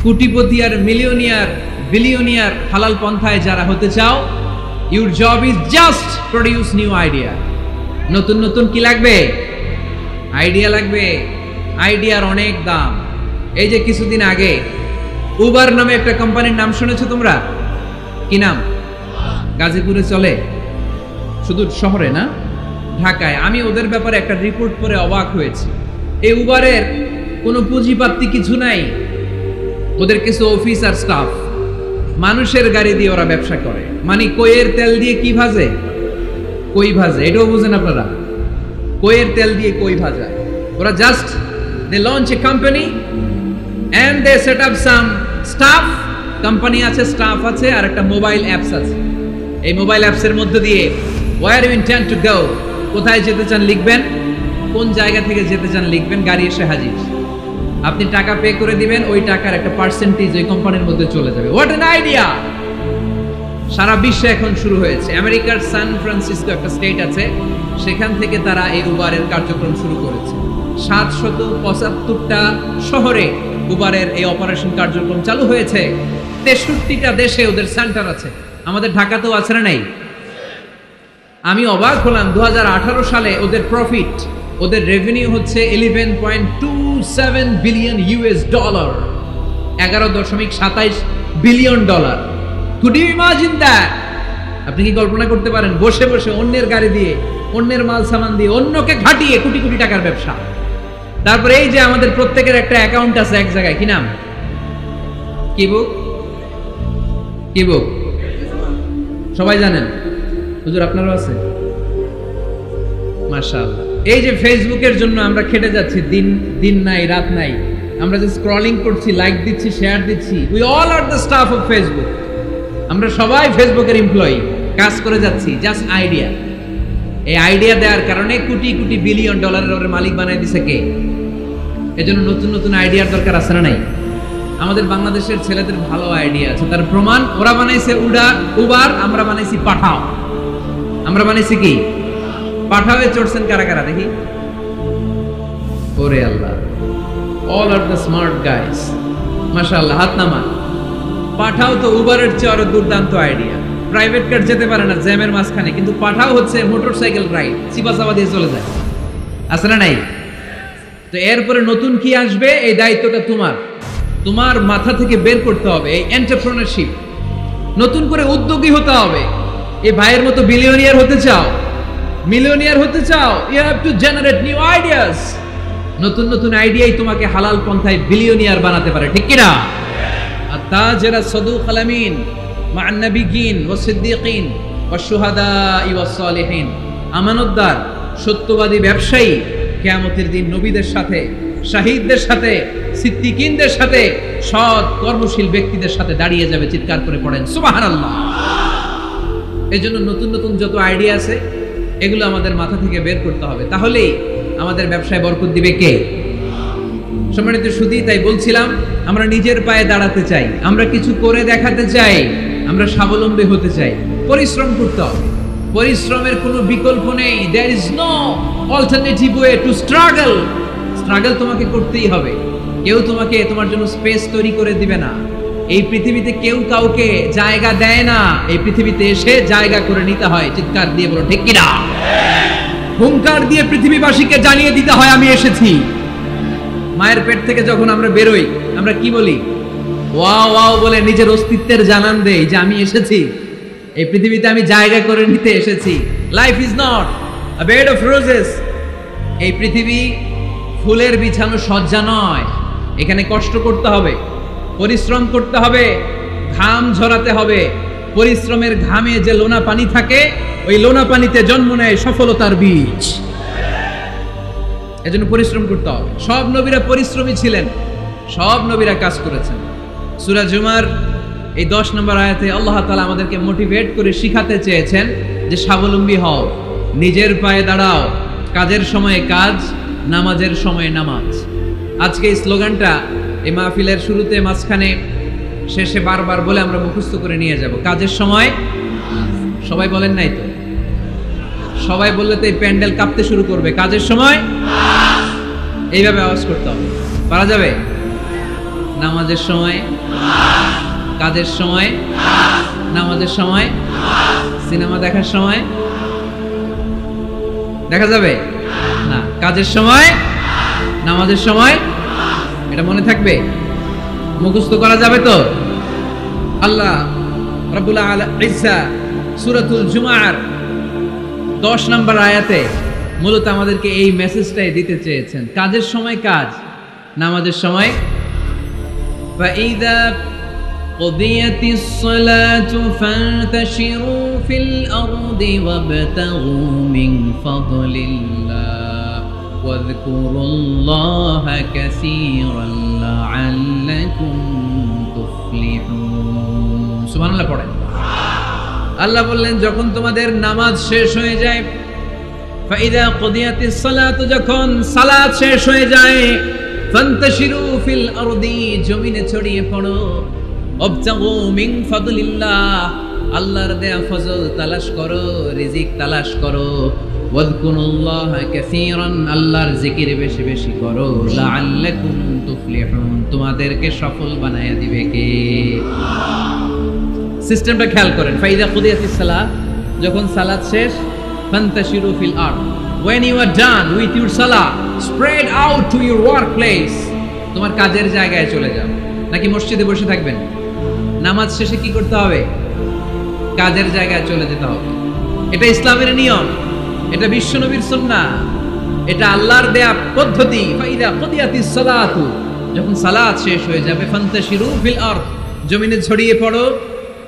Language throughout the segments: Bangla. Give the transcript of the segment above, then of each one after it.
কোটিপতি আর মিলিয়নিয়ার বিলিয়নিয়ার হালাল পন্থায় যারা হতে চাও, your job is just produce new idea. নতুন নতুন কি লাগবে? আইডিয়া লাগবে। আইডিয়ার অনেক দাম। এই যে কিছুদিন আগে উবার নামে একটা কোম্পানির নাম শুনেছো তোমরা? কি নাম? গাজীপুরে চলে, শুধু শহরে না, ঢাকায়। আমি ওদের ব্যাপারে একটা রিপোর্ট পড়ে অবাক হয়েছি। এই উবারের কোনো পুঁজিপাতি কিছু নাই, ওদের কিছু অফিস আর স্টাফ, মানুষের গাড়ি দিয়ে ওরা ব্যবসা করে। মানে কইয়ের তেল দিয়ে কি ভাজে? কই ভাজে। এটাও বুঝেন আপনারা? কইয়ের তেল দিয়ে কই ভাজা। ওরা just they launch a company and they set up some staff. Company আছে, স্টাফ আছে, আর একটা মোবাইল অ্যাপস আছে। এই মোবাইল অ্যাপসের মধ্যে দিয়ে where you intend to go, কোথায় যেতে চান লিখবেন, কোন জায়গা থেকে যেতে চান লিখবেন, গাড়ি এসে হাজির। আপনি টাকা পে করে দিবেন, ওই টাকার একটা পার্সেন্টেজ ওই কোম্পানির মধ্যে চলে যাবে। What an idea! সারা বিশ্বে এখন শুরু হয়েছে। আমেরিকার সান ফ্রান্সিসকো একটা স্টেট আছে, সেখান থেকে তারা এই উবারের কার্যক্রম শুরু করেছে। 775টা শহরে উবারের এই অপারেশন কার্যক্রম চালু হয়েছে। 63টা দেশে ওদের সেন্টার আছে। আমাদের ঢাকাতেও আছে না নাই? আমি অবাক হলাম, 2018 সালে ওদের প্রফিট, ওদের রেভিনিউ হচ্ছে 11.27 billion US dollar, 11.27 billion dollar. Could you imagine that? আপনি কি কল্পনা করতে পারেন? বসে বসে অন্যের গাড়ি দিয়ে, অন্যের মাল সামান দিয়ে, অন্যকে ঘাটিয়ে কোটি কোটি টাকার ব্যবসা। তারপরে এই যে আমাদের প্রত্যেকের একটা অ্যাকাউন্ট আছে এক জায়গায়, কি নাম? কি বুক? কি বুক? সবাই জানেন? হুজুর আপনারও আছে? মাশাআল্লাহ। এই যে ফেসবুকের জন্য আমরা খেটে যাচ্ছি, দিন নাই রাত নাই, আমরা যে স্ক্রলিং করছি, লাইক দিচ্ছি, শেয়ার দিচ্ছি, we all are the staff of Facebook. আমরা সবাই ফেসবুকের এমপ্লয়ি, কাজ করে যাচ্ছি। Just idea. এই আইডিয়া দেওয়ার কারণে কোটি কোটি বিলিয়ন ডলারের ওর মালিক বানাই দিছে কে? এজন্য নতুন নতুন আইডিয়ার দরকার আছে না নাই? আমাদের বাংলাদেশের ছেলেদের ভালো আইডিয়া আছে, তার প্রমাণ ওরা বানাইছে উবার, আমরা বানাইছি পাঠাও। আমরা বানাইছি কি? পাঠাওয়ে চড়ছেন কারা কারা দেখি? ওরে আল্লাহ, all are the smart guys, মাশাআল্লাহ, হাত নামান। পাঠাও তো উবারের চেয়ে আরো দুর্দান্ত আইডিয়া। প্রাইভেট কার যেতে পারে না জ্যামের মাঝখানে, কিন্তু পাঠাও হচ্ছে মোটরসাইকেল রাইড, চিপাচাপা দিয়ে চলে যায়। আছে না নাই? তো এরপরে নতুন কি আসবে, এই দায়িত্বটা তোমার মাথা থেকে বের করতে হবে। এই এন্টারপ্রেনারশিপ, নতুন করে উদ্যোগী হতে হবে। এই ভাইয়ের মতো বিলিয়নিয়ার হতে চাও, মিলিয়নিয়ার হতে চাও, you have to generate new ideas. নতুন নতুন আইডিয়াই তোমাকে হালাল পন্থায় বিলিয়নিয়ার বানাতে পারে, ঠিক কিনা? আত-তাজিরা সাদুকুল আমিন মা'আন নাবিয়্যিন ওয়াস সিদ্দীকিন ওয়াশ শুহাদা'i ওয়াস সালিহিন। আমানতদার, সত্যবাদী ব্যবসায়ী কিয়ামতের দিন নবীদের সাথে, শাহীদদের সাথে, সিদ্দীকিনদের সাথে, সৎ কর্মশীল ব্যক্তিদের সাথে দাঁড়িয়ে যাবে। চিৎকার করে পড়েন সুবহানাল্লাহ। এজন্য নতুন নতুন যত আইডিয়া আছে এগুলো আমাদের মাথা থেকে বের করতে হবে, তাহলেই আমাদের ব্যবসায় বরকত দিবে কে? সম্মানিত সুধী, তাই বলছিলাম আমরা নিজের পায়ে দাঁড়াতে চাই, আমরা কিছু করে দেখাতে চাই, আমরা স্বাবলম্বী হতে চাই। পরিশ্রম করতে হবে, পরিশ্রমের কোনো বিকল্প নেই। There is no alternative way to struggle. Struggle তোমাকে করতেই হবে। কেউ তোমাকে তোমার জন্য স্পেস তৈরি করে দিবে না। এই পৃথিবীতে কেউ কাউকে জায়গা দেয় না, এই পৃথিবীতে এসে জায়গা করে নিতে হয়। চিৎকার দিয়ে বলো ঠিক কিনা? হুঙ্কার দিয়ে পৃথিবীবাসীকে জানিয়ে দিতে হয় আমি এসেছি। মায়ের পেট থেকে যখন আমরা বেরোই, আমরা কি বলি? ওয়াও ওয়াও বলে নিজের অস্তিত্বের জানান দেই যে আমি এসেছি, এই পৃথিবীতে আমি জায়গা করে নিতে এসেছি। Life is not a bed of roses. এই পৃথিবী ফুলের বিছানো সজ্জা নয়। এখানে কষ্ট করতে হবে, পরিশ্রম করতে হবে, ঘাম ঝরাতে হবে। পরিশ্রমের ঘামে যে লোনা পানি থাকে, ওই লোনা পানিতে জন্ম নেয় সফলতার বীজ। এজন্য পরিশ্রম করতে হবে। সব নবীরা পরিশ্রমী ছিলেন, সব নবীরা কাজ করেছেন। সূরা জুমার এই 10 নম্বর আয়াতে আল্লাহ তাআলা আমাদেরকে মোটিভেট করে শিখাতে চেয়েছেন যে স্বাবলম্বী হও, নিজের পায়ে দাঁড়াও, কাজের সময়ে কাজ, নামাজের সময়ে নামাজ। আজকে এই স্লোগানটা এই মাহফিলের শুরুতে, মাঝখানে, শেষে বারবার বলে আমরা মুখস্থ করে নিয়ে যাব। কাজের সময় সবাই বলেন নাই তো? সবাই বললে তো এই প্যান্ডেল কাঁপতে শুরু করবে। কাজের সময় এইভাবে আওয়াজ করতে হবে। পারা যাবে? নামাজের সময়, কাজের সময়, নামাজের সময়, সিনেমা দেখার সময় দেখা যাবে না, কাজের সময়, নামাজের সময়, এটা মনে থাকবে, মুখস্থ করা যাবে তো? আল্লাহ রাব্বুল ইজ্জা সূরাতুল জুমার 10 নম্বর আয়াতে মূলত আমাদেরকে এই মেসেজটাই দিতে চেয়েছেন। কাজের সময় কাজ, নামাজের সময় فَإِذَا قُضِيَتِ الصَّلَاةُ فَانتَشِرُوا فِي الْأَرْضِ وَابْتَغُوا مِنْ فَضْلِ اللَّهِ وَاذْكُرُوا اللَّهَ كَثِيرًا لَعَلَّكُمْ تُفْلِحُونَ। সুবহানাল্লাহ পড়েন। আল্লাহ বললেন যখন তোমাদের নামাজ শেষ হয়ে যায়, فَإِذَا قُضِيَتِ الصَّلَاةُ যখন সালাত শেষ হয়ে যায়, ফান্তাশিরু ফিল আরদি জমিনে ছড়িয়ে পড়ো, ওয়াবতাগু মিন ফাদলিল্লাহ আল্লাহর দেয়া ফজল তালাশ করো, রিজিক তালাশ করো, ওয়াযকুরুল্লাহা কাসীরান আল্লাহর জিকির বেশি বেশি করো, লাআল্লাকুম তুফলিহুন তোমাদেরকে সফল বানায়া দিবে কে? সিস্টেমটা খেয়াল করেন। ফাইদা কুদিয়াতিস সালাত যখন সালাত শেষ, ফান্তাশিরু ফিল আরদ when you are done with your salah spread out to your workplace তোমার কাজের জায়গায় চলে যাও। নাকি মসজিদে বসে থাকবেন? নামাজ শেষে কি করতে হবে? কাজের জায়গায় চলে যেতে হবে। এটা ইসলামের নিয়ম, এটা বিশ্বনবীর সুন্নাহ, এটা আল্লাহর দেয়া পদ্ধতি। ফাইদা কুদিয়াতিস সালাতু যখন সালাত শেষ হয়ে যাবে, ফান্তাশিরু ফিল আরদ জমিনে ছড়িয়ে পড়ো,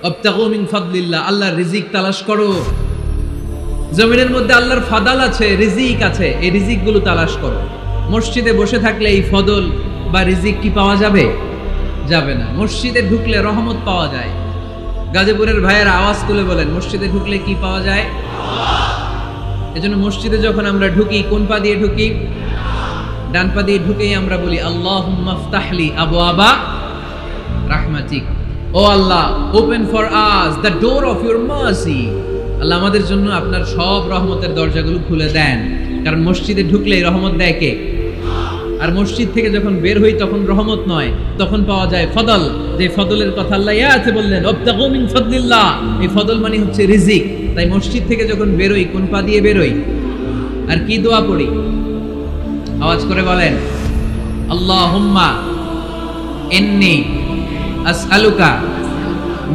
ওয়াবতাগু মিন ফাদলিল্লাহ আল্লাহর রিজিক তালাশ করো। জমিনের মধ্যে আল্লাহর ফাদাল আছে, রিজিক আছে, এই রিজিক গুলো তালাশ করো। মসজিদে বসে থাকলে এই ফদল বা রিজিক কি পাওয়া যাবে? যাবে না। মসজিদে ঢুকলে রহমত পাওয়া যায়। গাজীপুরের ভাইয়েরা আওয়াজ তুলে বলেন, মসজিদে ঢুকলে কি পাওয়া যায়? এজন্য মসজিদে যখন আমরা ঢুকি, কোন পা দিয়ে ঢুকি? ডান পা দিয়ে ঢুকেই আমরা বলি আল্লাহুম্মা ফতাহলি আবওয়াবা রাহমাতিক, O Allah open for us the door of your mercy. আল্লাহ আমাদের জন্য আপনার সব রহমতের দরজাগুলো খুলে দেন। কারণ মসজিদে ঢুকলেই রহমত দেয় কে? আর মসজিদ থেকে যখন বের হই তখন রহমত নয়, তখন পাওয়া যায় ফদল। যে ফদলের কথা আল্লাহ ইয়াতে বললেন, ওয়াবতাগু মিন ফাদলিল্লাহ, এই ফদল মানে হচ্ছে রিজিক। তাই মসজিদ থেকে যখন বেরোই কোন পা দিয়ে বেরোই? আর কি দোয়া পড়ি? আওয়াজ করে বলেন, আল্লাহুম্মা ইন্নী আসআলুকা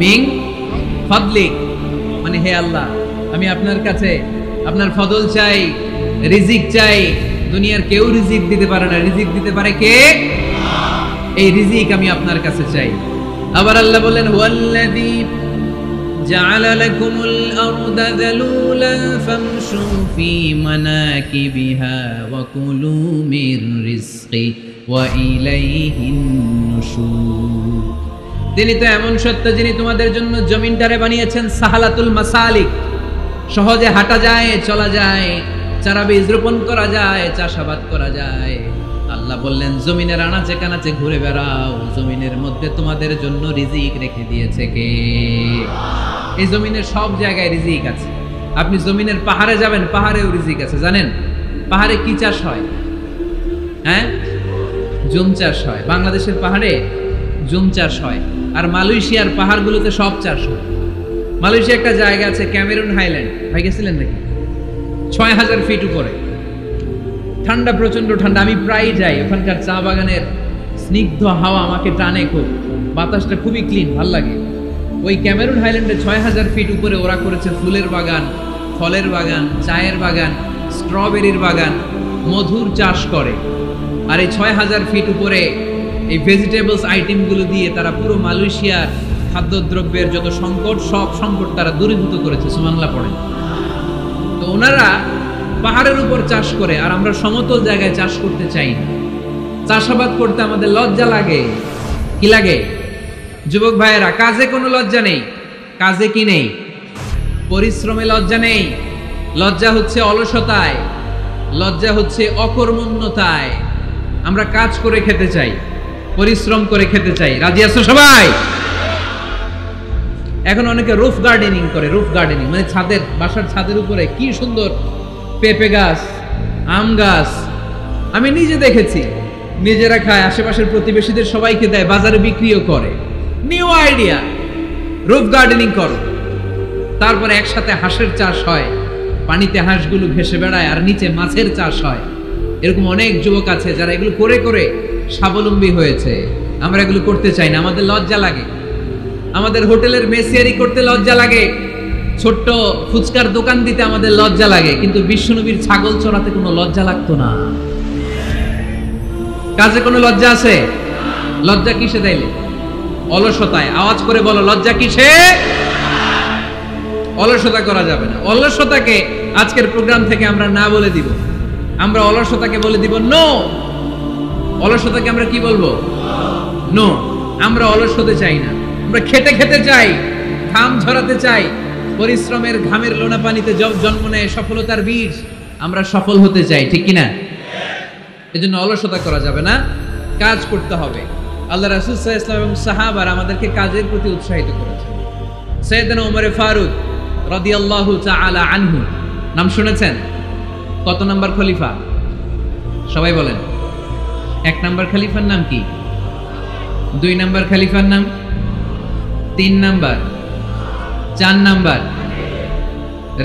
মিন ফাদলিক, মানে হে আল্লাহ আমি আপনার কাছে আপনার ফদল চাই, রিজিক চাই। দুনিয়ার কেউ রিজিক দিতে পারে না, রিজিক দিতে পারে কে? এই রিজিক আমি আপনার কাছে চাই। আবার আল্লাহ বলেন, হুয়াল্লাযী জাআলা লাকুমুল আরদা যালুলান ফামশু ফী মানাকিবিহা ওয়া কুলু মির রিজকি ওয়া ইলাইহিন নুশুর। তিনি তো এমন সত্য যিনি তোমাদের জন্য জমিনটারে বানিয়েছেন সাহালাতুল মাসালিক, সহজে হাঁটা যায়, চলা যায়, চারা বীজ রোপণ করা যায়, চাষাবাদ করা যায়। আল্লাহ বললেন জমিনের আনাচে কানাচে ঘুরে বেড়াও, জমিনের মধ্যে তোমাদের জন্য রিজিক রেখে দিয়েছে কে? এই জমিনের সব জায়গায় রিজিক আছে। আপনি জমিনের পাহাড়ে যাবেন, পাহাড়েও রিজিক আছে। জানেন পাহাড়ে কি চাষ হয়? হ্যাঁ, জুম চাষ হয়। বাংলাদেশের পাহাড়ে জুম চাষ হয়, আর মালয়েশিয়ার পাহাড়গুলোতে সব চাষ হয়। মালয়েশিয়া একটা জায়গা আছে ক্যামেরুন হাইল্যান্ড, ভাই গেছিলেন নাকি? ৬,০০০ ফিট উপরে, ঠান্ডা, প্রচন্ড ঠান্ডা। আমি প্রায় যাই, ওখানকার চা বাগানের স্নিগ্ধ হাওয়া আমাকে টানে খুব, বাতাসটা খুবই ক্লিন, ভাল লাগে। ওই ক্যামেরুন হাইল্যান্ডে ৬,০০০ ফিট উপরে ওরা করেছে ফুলের বাগান, ফলের বাগান, চায়ের বাগান, স্ট্রবেরির বাগান, মধুর চাষ করে। আর এই ৬,০০০ ফিট উপরে এই ভেজিটেবলস আইটেমগুলো দিয়ে তারা পুরো মালয়েশিয়ার খাদ্যদ্রব্যের যত সংকট, সব সংকট তারা দূরীভূত করেছে। সুবহানাল্লাহ পড়েন। তো ওনারা পাহাড়ের উপর চাষ করে, আর আমরা সমতল জায়গায় চাষ করতে চাই না। চাষাবাদ করতে আমাদের লজ্জা লাগে। কি লাগে? যুবক ভাইয়েরা, কাজে কোনো লজ্জা নেই। কাজে কি নেই? পরিশ্রমে লজ্জা নেই। লজ্জা হচ্ছে অলসতায়, লজ্জা হচ্ছে অকর্মণ্যতায়। আমরা কাজ করে খেতে চাই, পরিশ্রম করে খেতে চাই। রাজি আছো সবাই? এখন অনেকে রুফ গার্ডেনিং করে। রুফ গার্ডেনিং মানে ছাদের, বাসার ছাদের উপরে কি সুন্দর পেঁপে গাছ, আম গাছ। আমি নিজে দেখেছি নিজেরা খায়, আশেপাশের প্রতিবেশীদের সবাইকে দেয়, বাজারে বিক্রিও করে। নিউ আইডিয়া, রুফ গার্ডেনিং করো। তারপরে একসাথে হাঁসের চাষ হয়, পানিতে হাঁসগুলো ভেসে বেড়ায়, আর নিচে মাছের চাষ হয়। এরকম অনেক যুবক আছে যারা এগুলো করে করে স্বাবলম্বী হয়েছে। আমরা এগুলো করতে চাই না, আমাদের লজ্জা লাগে। আমাদের হোটেলের মেসিয়ারি করতে লজ্জা লাগে, ছোট্ট ফুচকার দোকান দিতে আমাদের লজ্জা লাগে, কিন্তু বিশ্বনবীর ছাগল চড়াতে কোনো লজ্জা লাগতো না। কাজে কোনো লজ্জা আছে? লজ্জা কিসে তাইলে? অলসতায়। আওয়াজ করে বলো, লজ্জা কিসে? অলসতা করা যাবে না। অলসতাকে আজকের প্রোগ্রাম থেকে আমরা না বলে দিব। আমরা অলসতাকে বলে দিব নো। অলসতাকে আমরা কি বলবো? নো। আমরা অলস হতে চাই না, আমরা খেতে খেতে চাই, ঘাম ঝরাতে চাই। পরিশ্রমের ঘামের লোনা পানিতে জন্ম নেয় সফলতার বীজ। আমরা সফল হতে চাই, ঠিক কিনা? এজন্য অলসতা করা যাবে না, কাজ করতে হবে। আল্লাহ রাসূল সাল্লাল্লাহু আলাইহি ওয়াসাল্লাম এবং সাহাবারা আমাদেরকে কাজের প্রতি উৎসাহিত করেছেন। সাইয়েদনা ওমর ফারুক রাদিয়াল্লাহু তাআলা আনহু, নাম শুনেছেন? কত নাম্বার খলিফা? সবাই বলেন। 1 নাম্বার খলিফার নাম কি? 2 নাম্বার খলিফার নাম? 3 নাম্বার? 4 নাম্বার?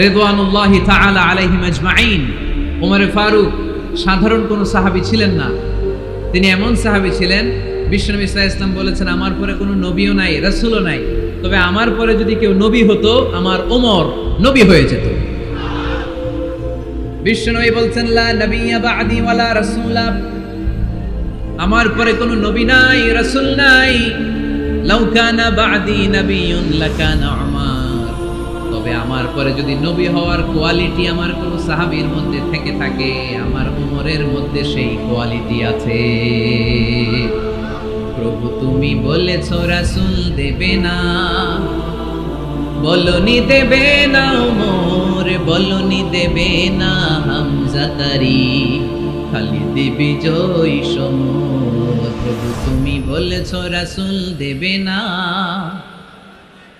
রিদওয়ানুল্লাহি তাআলা আলাইহিম আজমাইন। ওমর ফারুক সাধারণ কোন সাহাবী ছিলেন না, তিনি এমন সাহাবী ছিলেন, বিশ্বনবী সাল্লাল্লাহু আলাইহি ওয়াসাল্লাম বলেছেন আমার পরে কোনো নবীও নাই, রাসূলও নাই, তবে আমার পরে যদি কেউ নবী হতো আমার ওমর নবী হয়ে যেত। বিশ্বনবী বলছেন লা নবিয়্যা বা'দি ওয়ালা রাসূলা, আমার পরে কোনো নবী নাই, রাসূল নাই। লাউ কানা বা'দি নাবিয়্যুন লাকানা উমর, তবে আমার পরে যদি নবী হওয়ার কোয়ালিটি আমার কোন সাহাবীর মধ্যে থেকে থাকে, আমার উমরের মধ্যে সেই কোয়ালিটি আছে। প্রভু তুমি বলেছো রাসূল দেবে না, বলনি দেবে না উমর, বলনি দেবে না হামজা তারি, খালিদ বিজয়ী সমর। প্রভু তুমি বলেছো রাসূল দেবে না,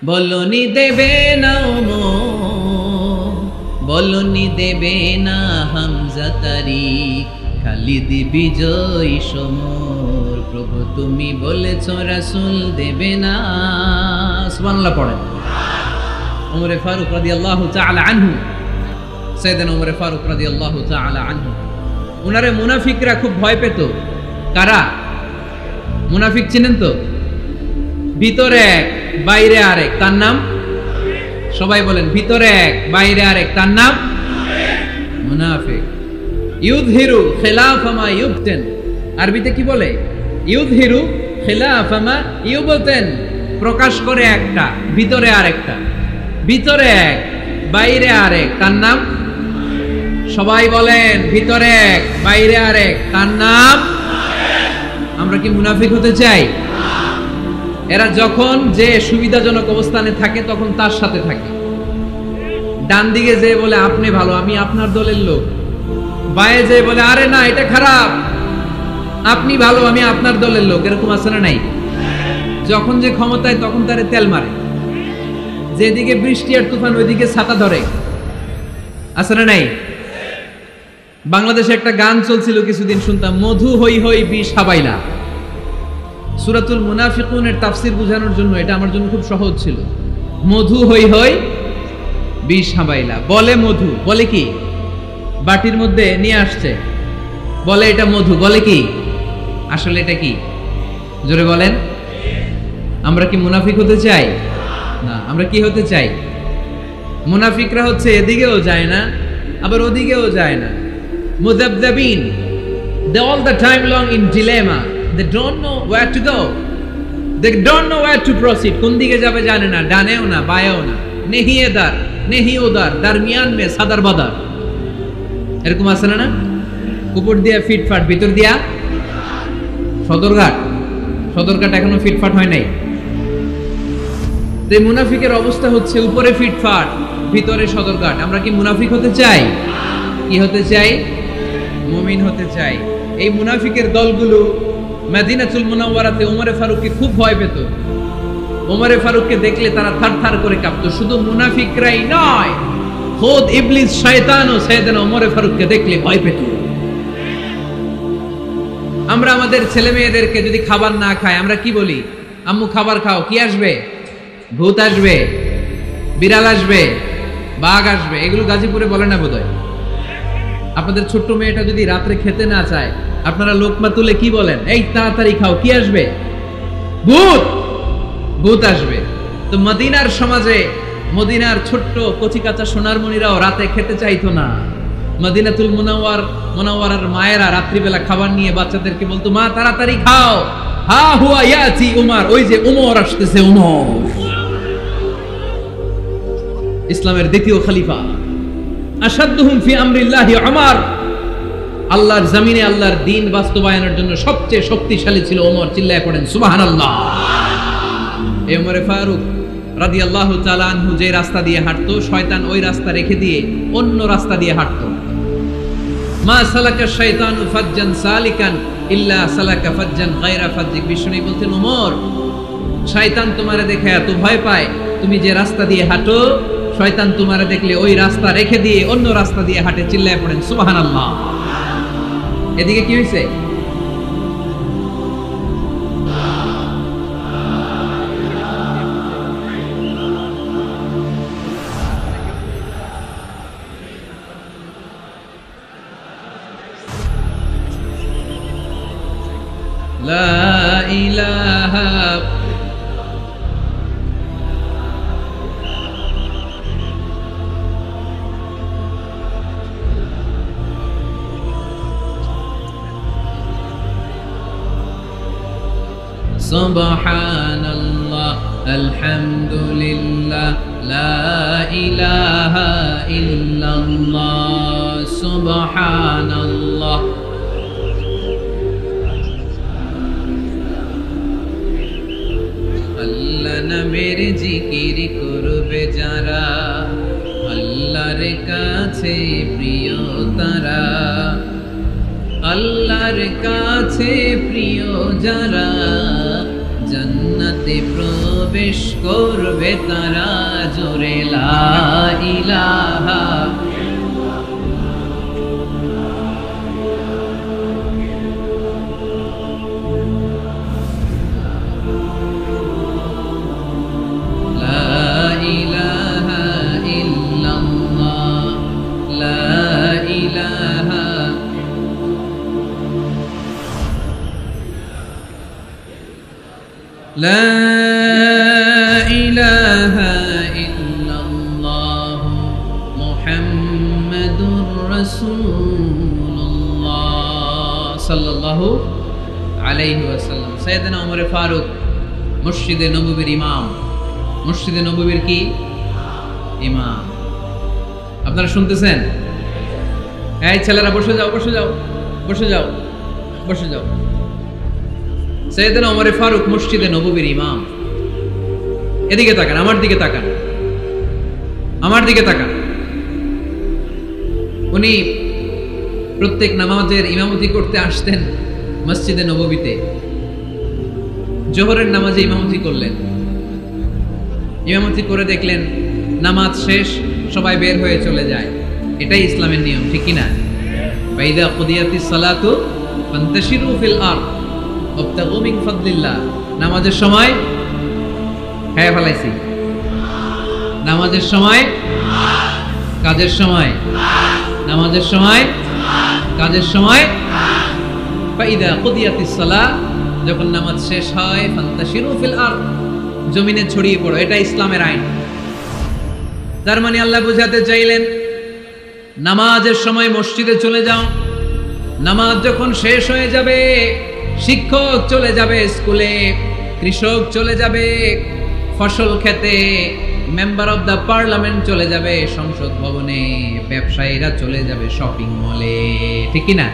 বলনি দেবে না উমর, বলনি দেবে না হামজা তারি, খালিদ বিজয়ী সমর। প্রভু তুমি বলেছো রাসূল দেবে না। সুবহানাল্লাহ পড়েন। ওমর ফারুক রাদিয়াল্লাহু তাআলা আনহু, সাইয়েদনা ওমর ফারুক রাদিয়াল্লাহু তাআলা আনহু, উনারে মুনাফিকরা খুব ভয় পেত। কারা? মুনাফিক চিনেন তো? ভিতরে এক বাইরে আরেক, তার নাম? সবাই বলেন, ভিতরে এক বাইরে আরেক, তার নাম মুনাফিক। ইউযহিরু খিলাফা মা ইউবতিন, আরবিতে কি বলে? ইউযহিরু খিলাফা মা ইউবতিন, প্রকাশ করে একটা, ভিতরে আরেকটা। ভিতরে এক বাইরে আরেক, তার নাম? সবাই বলেন, ভিতরে এক বাইরে আরেক, তার নাম? আমরা কি মুনাফিক হতে চাই? এরা যখন যে সুবিধাজনক অবস্থানে থাকে তখন তার সাথে থাকে। ডান দিকে যে বলে আপনি ভালো, আমি আপনার দলের লোক। বায়ে যে বলে আরে না এটা খারাপ, আপনি ভালো, আমি আপনার দলের লোক। এরকম আছে না নাই? যখন যে ক্ষমতায় তখন তারে তেল মারে, যেদিকে বৃষ্টি আর তুফান ওইদিকে ছাতা ধরে। আছে না নাই? বাংলাদেশে একটা গান চলছিল কিছুদিন, শুনতাম, মধু হই হই বিষ হাবাইলা। সূরাতুল মুনাফিকুনের তাফসীর বোঝানোর জন্য এটা আমার জন্য খুব সহজ ছিল। মধু হই হই বিষ হাবাইলা। বলে মধু, বলে কি? বাটির মধ্যে নিয়ে আসছে, বলে এটা মধু, বলে কি? আসলে এটা কি? জোরে বলেন। আমরা কি মুনাফিক হতে চাই? না। আমরা কি হতে চাই? মুনাফিকরা হচ্ছে এদিকেও যায় না আবার ওদিকেও যায় না, মুযাবযাবিন। They all the time long in dilemma. They don't know where to go. They don't know where to proceed. কোন দিকে যাবে জানে না, ডানেও না বায়েও না। নেহি এদার নেহি ওদার, দরমিয়ান মে সাদার বাদার। এরকম আছে না? উপর দিয়া ফিটফাট, ভিতর দিয়া সদরঘাট। সদরঘাট এখনো ফিটফাট হয় নাই। এই মুনাফিকের অবস্থা হচ্ছে উপরে ফিটফাট, ভিতরে সদরঘাট। আমরা কি মুনাফিক হতে চাই? কি হতে চাই? মুমিন হতে চাই। এই মুনাফিকের দলগুলো মদিনাতুল মুনাওয়ারাতে ওমরে ফারুককে খুব ভয় পেত। ওমরে ফারুককে দেখলে তারা থারথার করে কাঁপতো। শুধু মুনাফিকরাই নয়, খোদ ইবলিস শয়তানও সাইয়েদনা ওমরে ফারুককে দেখলে ভয় পেত। আমরা আমাদের ছেলে মেয়েদেরকে যদি খাবার না খায় আমরা কি বলি? আম্মু খাবার খাও। কি আসবে? ভূত আসবে, বিড়াল আসবে, বাঘ আসবে। এগুলো গাজীপুরে বলে না বোধহয়। আপনাদের ছোট্ট মেয়েটা যদি রাত্রে খেতে না চায়, আপনারা লোকমা তুলে কি বলেন? এই তাড়াতাড়ি খাও। কি আসবে? ভূত, ভূত আসবে। তো মদিনার সমাজে মদিনার ছোট্ট কচিকাচা সোনারমণিরাও রাতে খেতে চাইতো না। মদিনাতুল মুনাওয়ারার মায়েরা রাত্রিবেলা খাবার নিয়ে বাচ্চাদেরকে বলতো, মা তাড়াতাড়ি খাও, হা হুয়া ইয়াতি উমর, ওই যে উমর আসতেছে। উমর ইসলামের দ্বিতীয় খলিফা। আশাদ্দুহুম ফি আমরিল্লাহি উমর, আল্লাহর জমিনে আল্লাহর দ্বীন বাস্তবায়নের জন্য সবচেয়ে শক্তিশালী ছিল ওমর। চিল্লায় পড়েন সুবহানাল্লাহ। এই ওমরে ফারুক রাদিয়াল্লাহু তাআলা আনহু যে রাস্তা দিয়ে হাঁটতো, শয়তান ওই রাস্তা রেখে দিয়ে অন্য রাস্তা দিয়ে হাঁটতো। মা সালাকা শাইতানু ফাজ্জান সালিকান ইল্লা সালাকা ফাজ্জান গায়রা ফাজ্জিক। বিষ্ণু বলতেন, ওমর, শয়তান তোমারে দেখে এত ভয় পায়, তুমি যে রাস্তা দিয়ে হাঁটো, শয়তান তোমারে দেখলে ওই রাস্তা রেখে দিয়ে অন্য রাস্তা দিয়ে হাঁটে। চিল্লায় পড়েন সুবহানাল্লাহ। এদিকে কি হয়েছে? লা ইলাহা সুবহানাল্লাহ আলহামদুলিল্লাহ লা ইলাহা ইল্লাল্লাহ সুবহানাল্লাহ। আল্লাহ নামের জিকির করবে যারা, আল্লাহর কাছে প্রিয় তারা, আল্লাহর কাছে প্রিয় যারা, জান্নাতে প্রবেশ করবে তারা। জোরে লা ইলাহা لا إله إلا الله محمد رسول الله صلى الله عليه وسلم। سيدنا عمر ফারুক মসজিদে নববীর ইমাম। মসজিদে নববীর কি ইমাম? আপনারা শুনতেছেন? এই ছেলেরা বসে যাও, বসে যাও, বসে যাও, বসে যাও। সাইয়েদনা ওমর ফারুক মসজিদে নববীর ইমাম। এদিকে তাকান, আমার দিকে তাকান, আমার দিকে তাকান। উনি প্রত্যেক নামাজের ইমামতি করতে আসতেন মসজিদে নববীতে। জোহরের নামাজে ইমামতি করলেন। ইমামতি করে দেখলেন নামাজ শেষ, সবাই বের হয়ে চলে যায়। এটাই ইসলামের নিয়ম, ঠিক কি না? ফাইদা কুদিয়াতিস সালাতু ফান্তাশিরু ফিল আরদ ওয়াবতাগু মিন ফাদলিল্লাহ। নামাজের সময় খায়া ফেলাইছি, নামাজের সময় কাজের সময়, নামাজের সময় কাজের সময়। ফাইদা কুদিয়াতিস সালাহ, যখন নামাজ শেষ হয়, ফান্তাশিরু ফিল আরদ, জমিনে ছড়িয়ে পড়ো। এটা ইসলামের আইন। তার মানে আল্লাহ বুঝাতে চাইলেন নামাজের সময় মসজিদে চলে যাও। নামাজ যখন শেষ হয়ে যাবে, শিক্ষক চলে যাবে স্কুলে, কৃষক চলে যাবে ফসল খেতে, মেম্বার অফ দ্য পার্লামেন্ট চলে যাবে সংসদ ভবনে, ব্যবসায়ীরা চলে যাবে শপিং মলে, ঠিক কি না?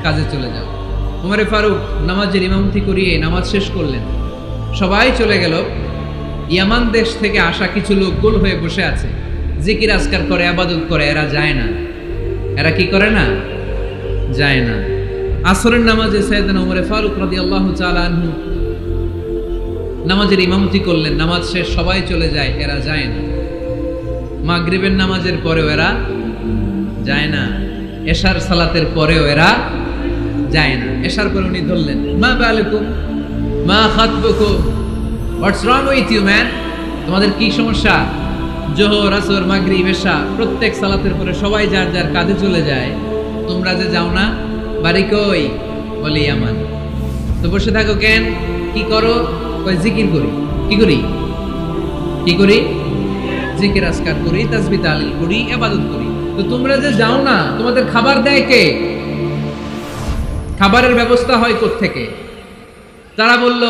কাজে চলে যাও। ওমর ফারুক নামাজের ইমামতি করিয়ে নামাজ শেষ করলেন, সবাই চলে গেল। ইয়ামান দেশ থেকে আসা কিছু লোক গোল হয়ে বসে আছে, জিকির আজকার করে, ইবাদত করে। এরা যায় না। এরা কি করে না? যায় না। আসরের নামাজে সাইয়েদনা ওমর ফারুক রাদিয়াল্লাহু তাআলা আনহু নামাজের ইমামতি করলেন। নামাজ শেষ, সবাই চলে যায়, এরা যায় না। মাগরিবের নামাজের পরেও এরা যায় না। এশার সালাতের পরেও এরা যায় না। এশার করে উনি ধরলেন, মা বালুকুম মা খাতবুকুম, হোয়াটস রং উইথ ইউ ম্যান, তোমাদের কি সমস্যা? জোহর, আসর, মাগরিব, এশা প্রত্যেক সালাতের পরে সবাই যার যার কাজে চলে যায়, তোমরা যে যাও না, বাড়ি কই? বলি ইয়ামান। তো বসে থাকো কেন? কি করো? কই জিকির করি। কি করি? কি করি? জিকির আজকার করি, তাসবিহ তাহলিল করি, ইবাদত করি। তো তোমরা যে যাও না, তোমাদের খাবার দেয় কে? খাবারের ব্যবস্থা হয় কোত্থেকে? তারা বলল,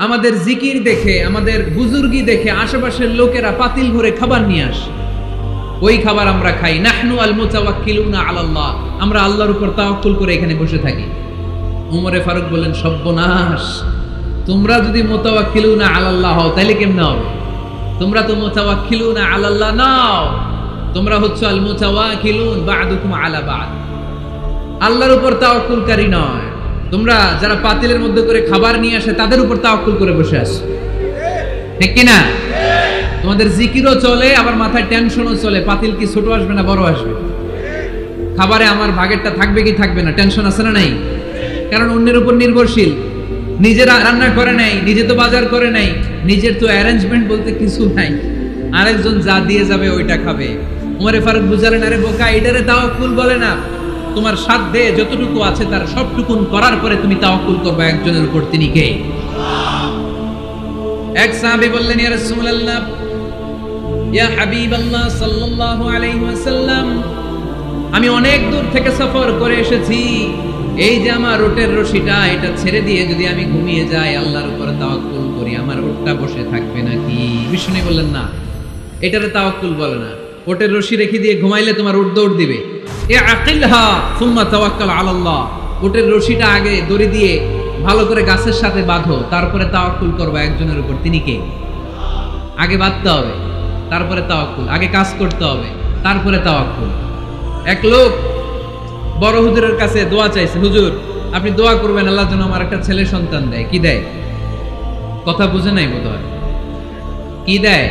আমাদের জিকির দেখে, আমাদের বুজুর্গি দেখে আশেপাশের লোকেরা পাতিল ভরে খাবার নিয়ে আসে, ওই খাবার আমরা খাই। নাহনু আল মুতাওয়াক্কিলুনা আলাল্লাহ, আমরা আল্লাহর উপর তাওয়াক্কুল করে এখানে বসে থাকি। উমরে ফারুক বললেন, সর্বনাশ, তোমরা যদি মুতাওয়াক্কিলুনা আলাল্লাহ হও তাহলে কেমনে হবে? তোমরা তো মুতাওয়াক্কিলুনা আলাল্লাহ নাও, তোমরা হচ্ছে আল মুতাওয়াক্কিলুন বা'দুকুম আলা বা'দ, আল্লাহর উপর তাওয়াক্কুলকারী নয়। তোমরা যারা পাতিলের মধ্যে করে খাবার নিয়ে আসে তাদের উপর তাওয়াক্কুল করে বসে আছো, ঠিক কি না? তোমাদের জিকিরও চলে, আবার মাথায় টেনশনও চলে, পাতিল কি ছোট আসবে না বড় আসবে, খাবারে আমার ভাগেরটা থাকবে কি থাকবে না, টেনশন আছে না নাই? কারণ অন্যের উপর নির্ভরশীল, নিজেরা রান্না করে নাই, নিজে তো বাজার করে নাই, নিজের তো অ্যারেঞ্জমেন্ট বলতে কিছু নাই, আরেকজন যা দিয়ে যাবে ওইটা খাবে। উমরে ফারুক বুঝালেন, আরে বোকা, এটারে তাওয়াক্কুল বলে না। তোমার সাধ্যে যতটুকু আছে তার সবটুকুন করার পরে তুমি তাওয়াক্কুল করবে একজনের উপর, তিনি কে? এক সাহাবী বললেন, ইয়া রাসূলুল্লাহ, ইয়া হাবিবাল্লাহ সাল্লাল্লাহু আলাইহি ওয়াসাল্লাম, আমি অনেক দূর থেকে সফর করে এসেছি, এই যে আমার উটের রশিটা, এটা ছেড়ে দিয়ে যদি আমি ঘুমিয়ে যাই, আল্লাহর উপর তাওয়াক্কুল করি, আমার উটটা বসে থাকবে নাকি? বিষ্ণু বললেন, না, এটারে তাওয়াক্কুল বলে না। উটের রশি রেখে দিয়ে ঘুমাইলে তোমার উট দৌড় দিবে। ইআকিলহা সুম্মা তাওয়াক্কাল আলাল্লাহ, উটের রশিটা আগে দড়ি দিয়ে ভালো করে গাছের সাথে বাঁধো, তারপরে তাওয়াক্কুল করবে একজনের উপর, তিনি কে? আগে বাঁধতে হবে, তারপরে তাওয়াক্কুল, আগে কাজ করতে হবে, তারপরে তাওয়াক্কুল। এক লোক বড় হুজুরের কাছে দোয়া চাইছে, হুজুর আপনি দোয়া করবেন আল্লাহ যেন আমার একটা ছেলে সন্তান দেয়। কি দেয়? কথা বুঝে নাই বোধহয়। কি দেয়?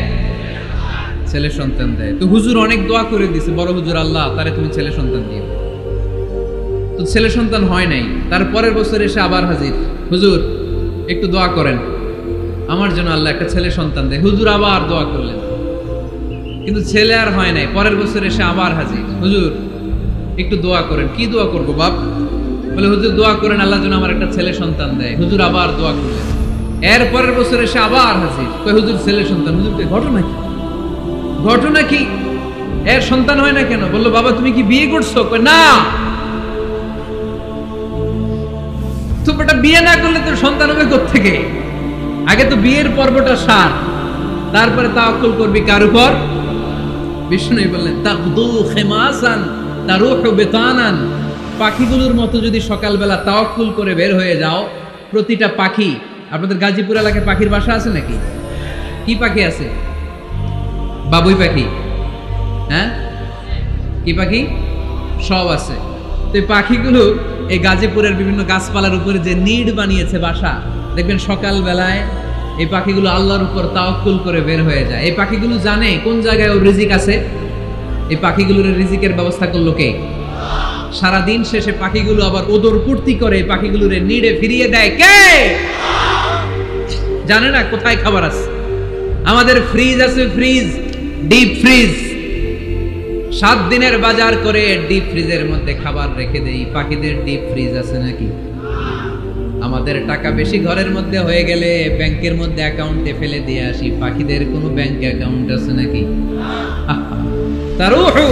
ছেলে সন্তান দেয়। তো হুজুর অনেক দোয়া করে দিছে, বড় হুজুর, আল্লাহ তারে তুমি ছেলে সন্তান দিও। তো ছেলে সন্তান হয় নাই। তার পরের বছর এসে আবার হাজির, হুজুর একটু দোয়া করেন আমার জন্য আল্লাহ একটা ছেলে সন্তান দেয়। হুজুর আবার দোয়া করলেন, কিন্তু ছেলে আর হয় নাই। পরের বছর এসে আবার হাজির, হুজুর একটু দোয়া করেন। কি দোয়া করবো বাপ? বলে, হুজুর দোয়া করেন আল্লাহ যেন আমার একটা ছেলে সন্তান দেয়। হুজুর আবার দোয়া করলেন। এর পরের বছর এসে আবার হাজির, হুজুর ছেলে সন্তান। হুজুরকে ঘটনা কি? ঘটনা কি? এর সন্তান হয় না কেন? বললো, বাবা তুমি কি বিয়ে করছো? না। তো বেটা বিয়ে না করলে তোর সন্তান হবে কোত্থেকে? আগে তো বিয়ের পর্বটা সার, তারপরে তাওয়াক্কুল করবি কার উপর? বিষ্ণু বললেন, তাকদু খিমাসান তারুহু বিতানান, পাখিগুলোর মতো যদি সকালবেলা তাওয়াক্কুল করে বের হয়ে যাও, প্রতিটা পাখি, আপনাদের গাজীপুর এলাকায় পাখির বাসা আছে নাকি? কি পাখি আছে? বাবুই পাখি, হ্যাঁ, কি পাখি? সব আছে। তো এই পাখিগুলো এই গাজীপুরের বিভিন্ন গাছপালার উপরে যে নিড বানিয়েছে বাসা, দেখবেন সকাল বেলায় এই পাখিগুলো আল্লাহর উপর তাওয়াক্কুল করে বের হয়ে যায়। এই পাখিগুলো জানে কোন জায়গায় ওর রিজিক আছে। এই পাখিগুলোর রিজিকের ব্যবস্থা করলো কে? সারা দিন শেষে পাখিগুলো আবার ওদর পূর্তি করে পাখিগুলোর নিডে ফিরিয়ে দেয় কে? জানে না কোথায় খাবার আছে। আমাদের ফ্রিজ আছে, ফ্রিজ, ডিপ ফ্রিজ, 7 দিনের বাজার করে ডিপ ফ্রিজের মধ্যে খাবার রেখে দেই। পাখিদের ডিপ ফ্রিজ আছে নাকি? আমাদের টাকা বেশি ঘরের মধ্যে হয়ে গেলে ব্যাংকের মধ্যে অ্যাকাউন্টে ফেলে দিয়ে আসি। পাখিদের কোনো ব্যাংক অ্যাকাউন্ট আছে নাকি? তারুহু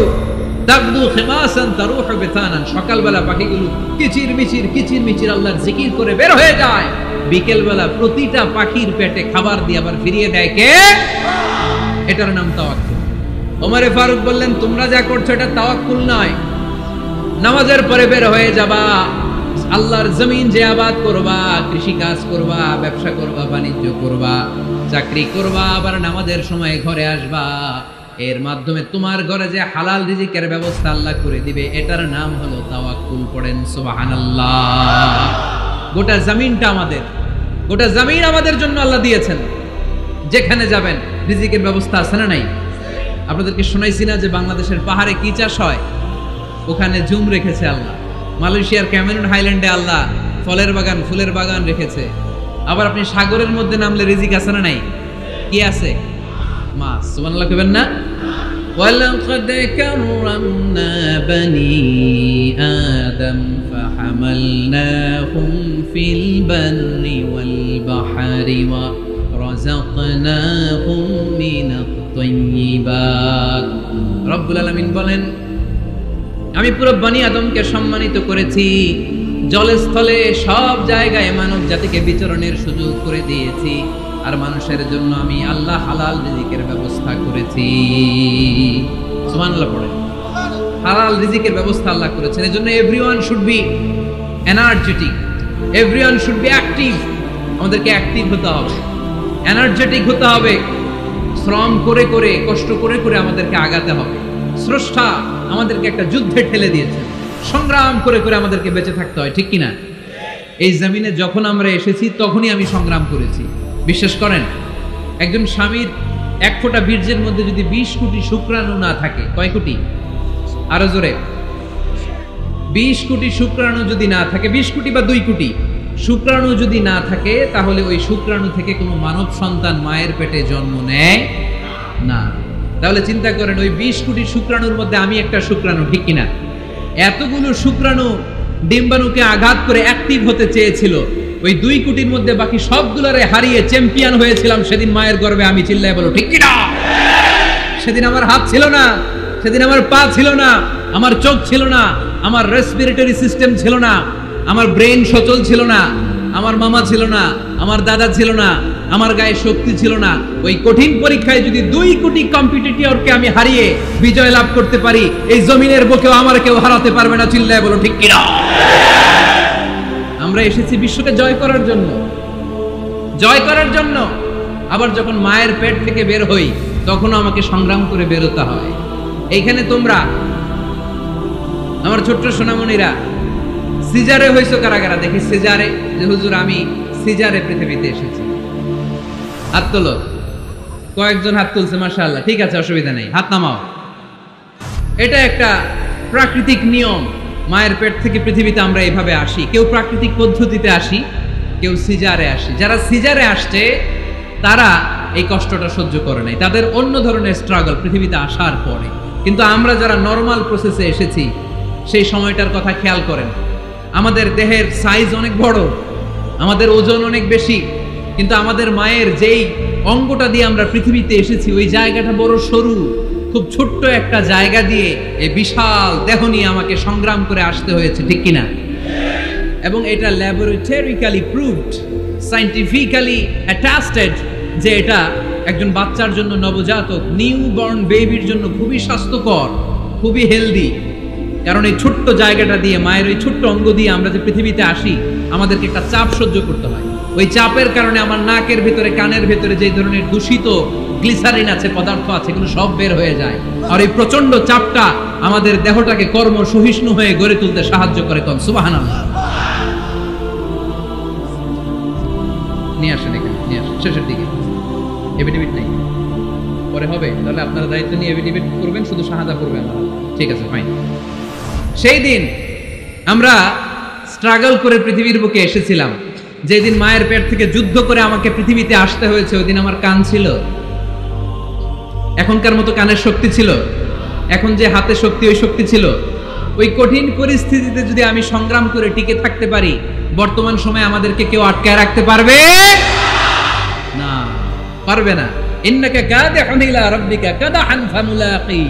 তাকদু খিমাসান তারুহু বিতানান, সকালবেলা পাখিগুলো কিচির মিচির আল্লাহর জিকির করে বের হয়ে যায়। বিকেল বেলা প্রতিটা পাখির পেটে খাবার দিয়ে আবার ফিরিয়ে দেয় কে? এটার নাম তাওয়াক্কুল। ওমরে ফারুক বললেন, তোমরা যা করছো এটা তাওয়াক্কুল নয়। নামাজের পরে বের হয়ে যাবা, আল্লাহর জমিন যে আবাদ করবা, কৃষি কাজ করবা, ব্যবসা করবা, বাণিজ্য করবা, চাকরি করবা, আবার নামাজের সময় ঘরে আসবা, এর মাধ্যমে তোমার ঘরে যে হালাল রিজিকের ব্যবস্থা আল্লাহ করে দিবে, এটার নাম হলো তাওয়াক্কুল। পড়েন সুবহানাল্লাহ। গোটা জমিনটা আমাদের, গোটা জমিন আমাদের জন্য আল্লাহ দিয়েছেন। যেখানে যাবেন রিজিকের ব্যবস্থা আছে না নাই? আপনাদেরকে শোনাইছি না যে বাংলাদেশের পাহাড়ে কি চাষ হয়? ওখানে জুম রেখেছে আল্লাহ। মালয়েশিয়ার ক্যামেরন হাইল্যান্ডে আল্লাহ ফলের বাগান ফুলের বাগান রেখেছে। আবার আপনি সাগরের মধ্যে নামলে রিজিক আছে না নাই? কি আছে? মাছ। সুবহানাল্লাহ কইবেন না? ওয়ালাকাদ কাররামনা বানি আদম ফাহামালনাহুম ফিল বাররি ওয়াল বাহরি ওয়া রাযাকনাহুম মিনাত তাইয়্যিবাত। রব্বুল আলামিন বলেন, আমি পুরো বনি আদমকে সম্মানিত করেছি, জলে স্থলে সব জায়গায় মানব জাতিকে বিচরণের সুযোগ করে দিয়েছি, আর মানুষের জন্য আমি আল্লাহ হালাল রিজিকের ব্যবস্থা করেছি। সুবহানাল্লাহ পড়েন। হালাল রিজিকের ব্যবস্থা আল্লাহ করেছেন। এজন্য everyone should be energetic, everyone should be active. আমাদেরকে অ্যাক্টিভ হতে হবে, এনার্জেটিক হতে হবে। শ্রম করে করে, কষ্ট করে করে আমাদেরকে আগাতে হবে। স্রষ্টা আমাদেরকে একটা যুদ্ধে ঠেলে দিয়েছেন, সংগ্রাম করে করে আমাদেরকে বেঁচে থাকতে হয়, ঠিক কিনা? এই জমিনে যখন আমরা এসেছি তখনই আমি সংগ্রাম করেছি। বিশ্বাস করেন, একজন স্বামীর এক ফোঁটা বীর্যের মধ্যে যদি 20 কোটি শুক্রাণু না থাকে, কয় কোটি? আরো জোরে। 20 কোটি শুক্রাণু যদি না থাকে, 20 কোটি বা 2 কোটি শুক্রাণু যদি না থাকে, তাহলে ওই শুক্রাণু থেকে কোনো মানব সন্তান মায়ের পেটে জন্ম নেয় না। তাহলে চিন্তা করেন, ওই 20 কোটি শুক্রাণুর মধ্যে আমি একটা শুক্রাণু, ঠিক কিনা? এতগুলো শুক্রাণু ডিম্বাণুকে আঘাত করে অ্যাক্টিভ হতে চেয়েছিল, ওই 2 কোটির মধ্যে বাকি সবগুলোরে হারিয়ে চ্যাম্পিয়ন হয়েছিলাম সেদিন মায়ের গর্ভে আমি। চিল্লায় বলো ঠিক কিনা? সেদিন আমার হাত ছিল না, সেদিন আমার পা ছিল না, আমার চোখ ছিল না, আমার রেসপিরেটরি সিস্টেম ছিল না, আমার ব্রেন সচল ছিল না, আমার মামা ছিল না, আমার দাদা ছিল না, আমার গায়ে শক্তি ছিল না। ওই কঠিন পরীক্ষায় যদি 2 কোটি কম্পিটিটরকে আমি হারিয়ে বিজয় লাভ করতে পারি, এই জমিনের বুকেও আমার কেউ হারাতে পারবে না। চিল্লায় বলো ঠিক কিনা? আমরা এসেছি বিশ্বকে জয় করার জন্য, জয় করার জন্য। আবার যখন মায়ের পেট থেকে বের হই, তখনও আমাকে সংগ্রাম করে বেরোতে হয়। এইখানে তোমরা আমার ছোট্ট সোনামণিরা সিজারে হইছো কারা কারা? দেখি সিজারে, যে হুজুর আমি সিজারে পৃথিবীতে এসেছি। হাত তোলো। কয়েকজন হাত তুলছে, মাশাআল্লাহ। ঠিক আছে, অসুবিধা নেই, হাত নামাও। এটা একটা প্রাকৃতিক নিয়ম। মায়ের পেট থেকে পৃথিবীতে আমরা এইভাবে আসি। কেউ প্রাকৃতিক পদ্ধতিতে আসি, কেউ সিজারে আসি। যারা সিজারে আসছে তারা এই কষ্টটা সহ্য করে নাই, তাদের অন্য ধরনের স্ট্রাগল পৃথিবীতে আসার পরে। কিন্তু আমরা যারা নরমাল প্রসেসে এসেছি, সেই সময়টার কথা খেয়াল করেন। আমাদের দেহের সাইজ অনেক বড়, আমাদের ওজন অনেক বেশি, কিন্তু আমাদের মায়ের যেই অঙ্গটা দিয়ে আমরা পৃথিবীতে এসেছি, ওই জায়গাটা বড় সরু। খুব ছোট্ট একটা জায়গা দিয়ে এই বিশাল দেহ নিয়ে আমাকে সংগ্রাম করে আসতে হয়েছে, ঠিক কিনা? এবং এটা ল্যাবরেটরিক্যালি প্রুভড, সায়েন্টিফিক্যালি অ্যাটাস্টেড যে এটা একজন বাচ্চার জন্য, নবজাতক নিউ বর্ন বেবির জন্য খুবই স্বাস্থ্যকর, খুবই হেলদি। কারণ এই ছোট্ট জায়গাটা দিয়ে, মায়ের ওই ছোট্ট অঙ্গ দিয়ে আমরা যে পৃথিবীতে আসি, আমাদেরকে একটা চাপ সহ্য করতে হয়। ওই চাপের কারণে আমার নাকের ভিতরে, কানের ভিতরে যে ধরনের দূষিত গ্লিসারিন আছে, পদার্থ আছে, এগুলো সব বের হয়ে যায়। আর এই প্রচন্ড চাপটা আমাদের দেহটাকে কর্ম সহিষ্ণু হয়ে গড়ে তুলতে সাহায্য করে। কোন সুবহানাল্লাহ। নিয়ে আসেন এখানে, নিয়ে আসেন শেষের দিকে। এভিডেভিট নেই, পরে হবে। তাহলে আপনারা দায়িত্ব নিয়ে এভিডেভিট করবেন, শুধু শাহাদা করবেন। ঠিক আছে, ফাইন। সেই দিন আমরা স্ট্রাগল করে পৃথিবীর বুকে এসেছিলাম। যেদিন মায়ের পেট থেকে যুদ্ধ করে আমাকে পৃথিবীতে আসতে হয়েছে, ওই দিন আমার কান ছিল? এখনকার মতো কানের শক্তি ছিল? এখন যে হাতে শক্তি, ওই শক্তি ছিল? ওই কঠিন পরিস্থিতিতে যদি আমি সংগ্রাম করে টিকে থাকতে পারি, বর্তমান সময়ে আমাদেরকে কেউ আটকায় রাখতে পারবে না, পারবে না। ইন্নাকা কাদিহুন ইলা রাব্বিকা কাদহান ফামুলাকি।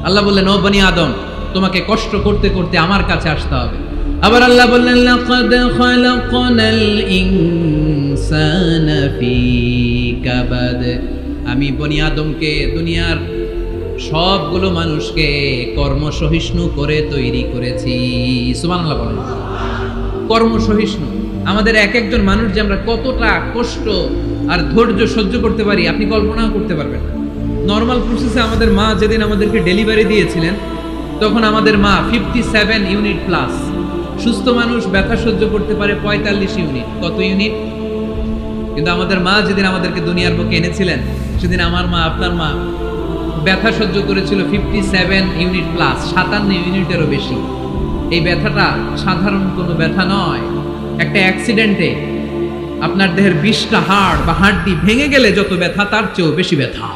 আল্লাহ বললেন, ও বনি আদম, তোমাকে কষ্ট করতে করতে আমার কাছে আসতে হবে। আবার আল্লাহ বললেন, লাকাদ খালাকনাল ইনসানা ফি কাবাদ। আমি বনি আদমকে, দুনিয়ার সবগুলো মানুষকে কর্মসহিষ্ণু করে তৈরি করেছি। সুবহানাল্লাহ বলেন। কর্মসহিষ্ণু। আমাদের এক একজন মানুষ যে আমরা কতটা কষ্ট আর ধৈর্য সহ্য করতে পারি, আপনি কল্পনাও করতে পারবেন না। নর্মাল প্রসেসে আমাদের মা যেদিন আমাদেরকে ডেলিভারি দিয়েছিলেন, তখন আমাদের মা 57 ইউনিট প্লাস। সুস্থ মানুষ ব্যথা সহ্য করতে পারে 45 ইউনিট। কত ইউনিট? কিন্তু আমাদের মা যেদিন আমাদেরকে দুনিয়ার বুকে এনেছিলেন, সেদিন আমার মা, আপনার মা ব্যথা সহ্য করেছিল 57 ইউনিট প্লাস, 57 ইউনিটেরও বেশি। এই ব্যথাটা সাধারণ কোনো ব্যথা নয়। একটা অ্যাক্সিডেন্টে আপনার দেহের 20টা হাড় বা হাড্ডি ভেঙে গেলে যত ব্যথা তার চেয়েও বেশি ব্যথা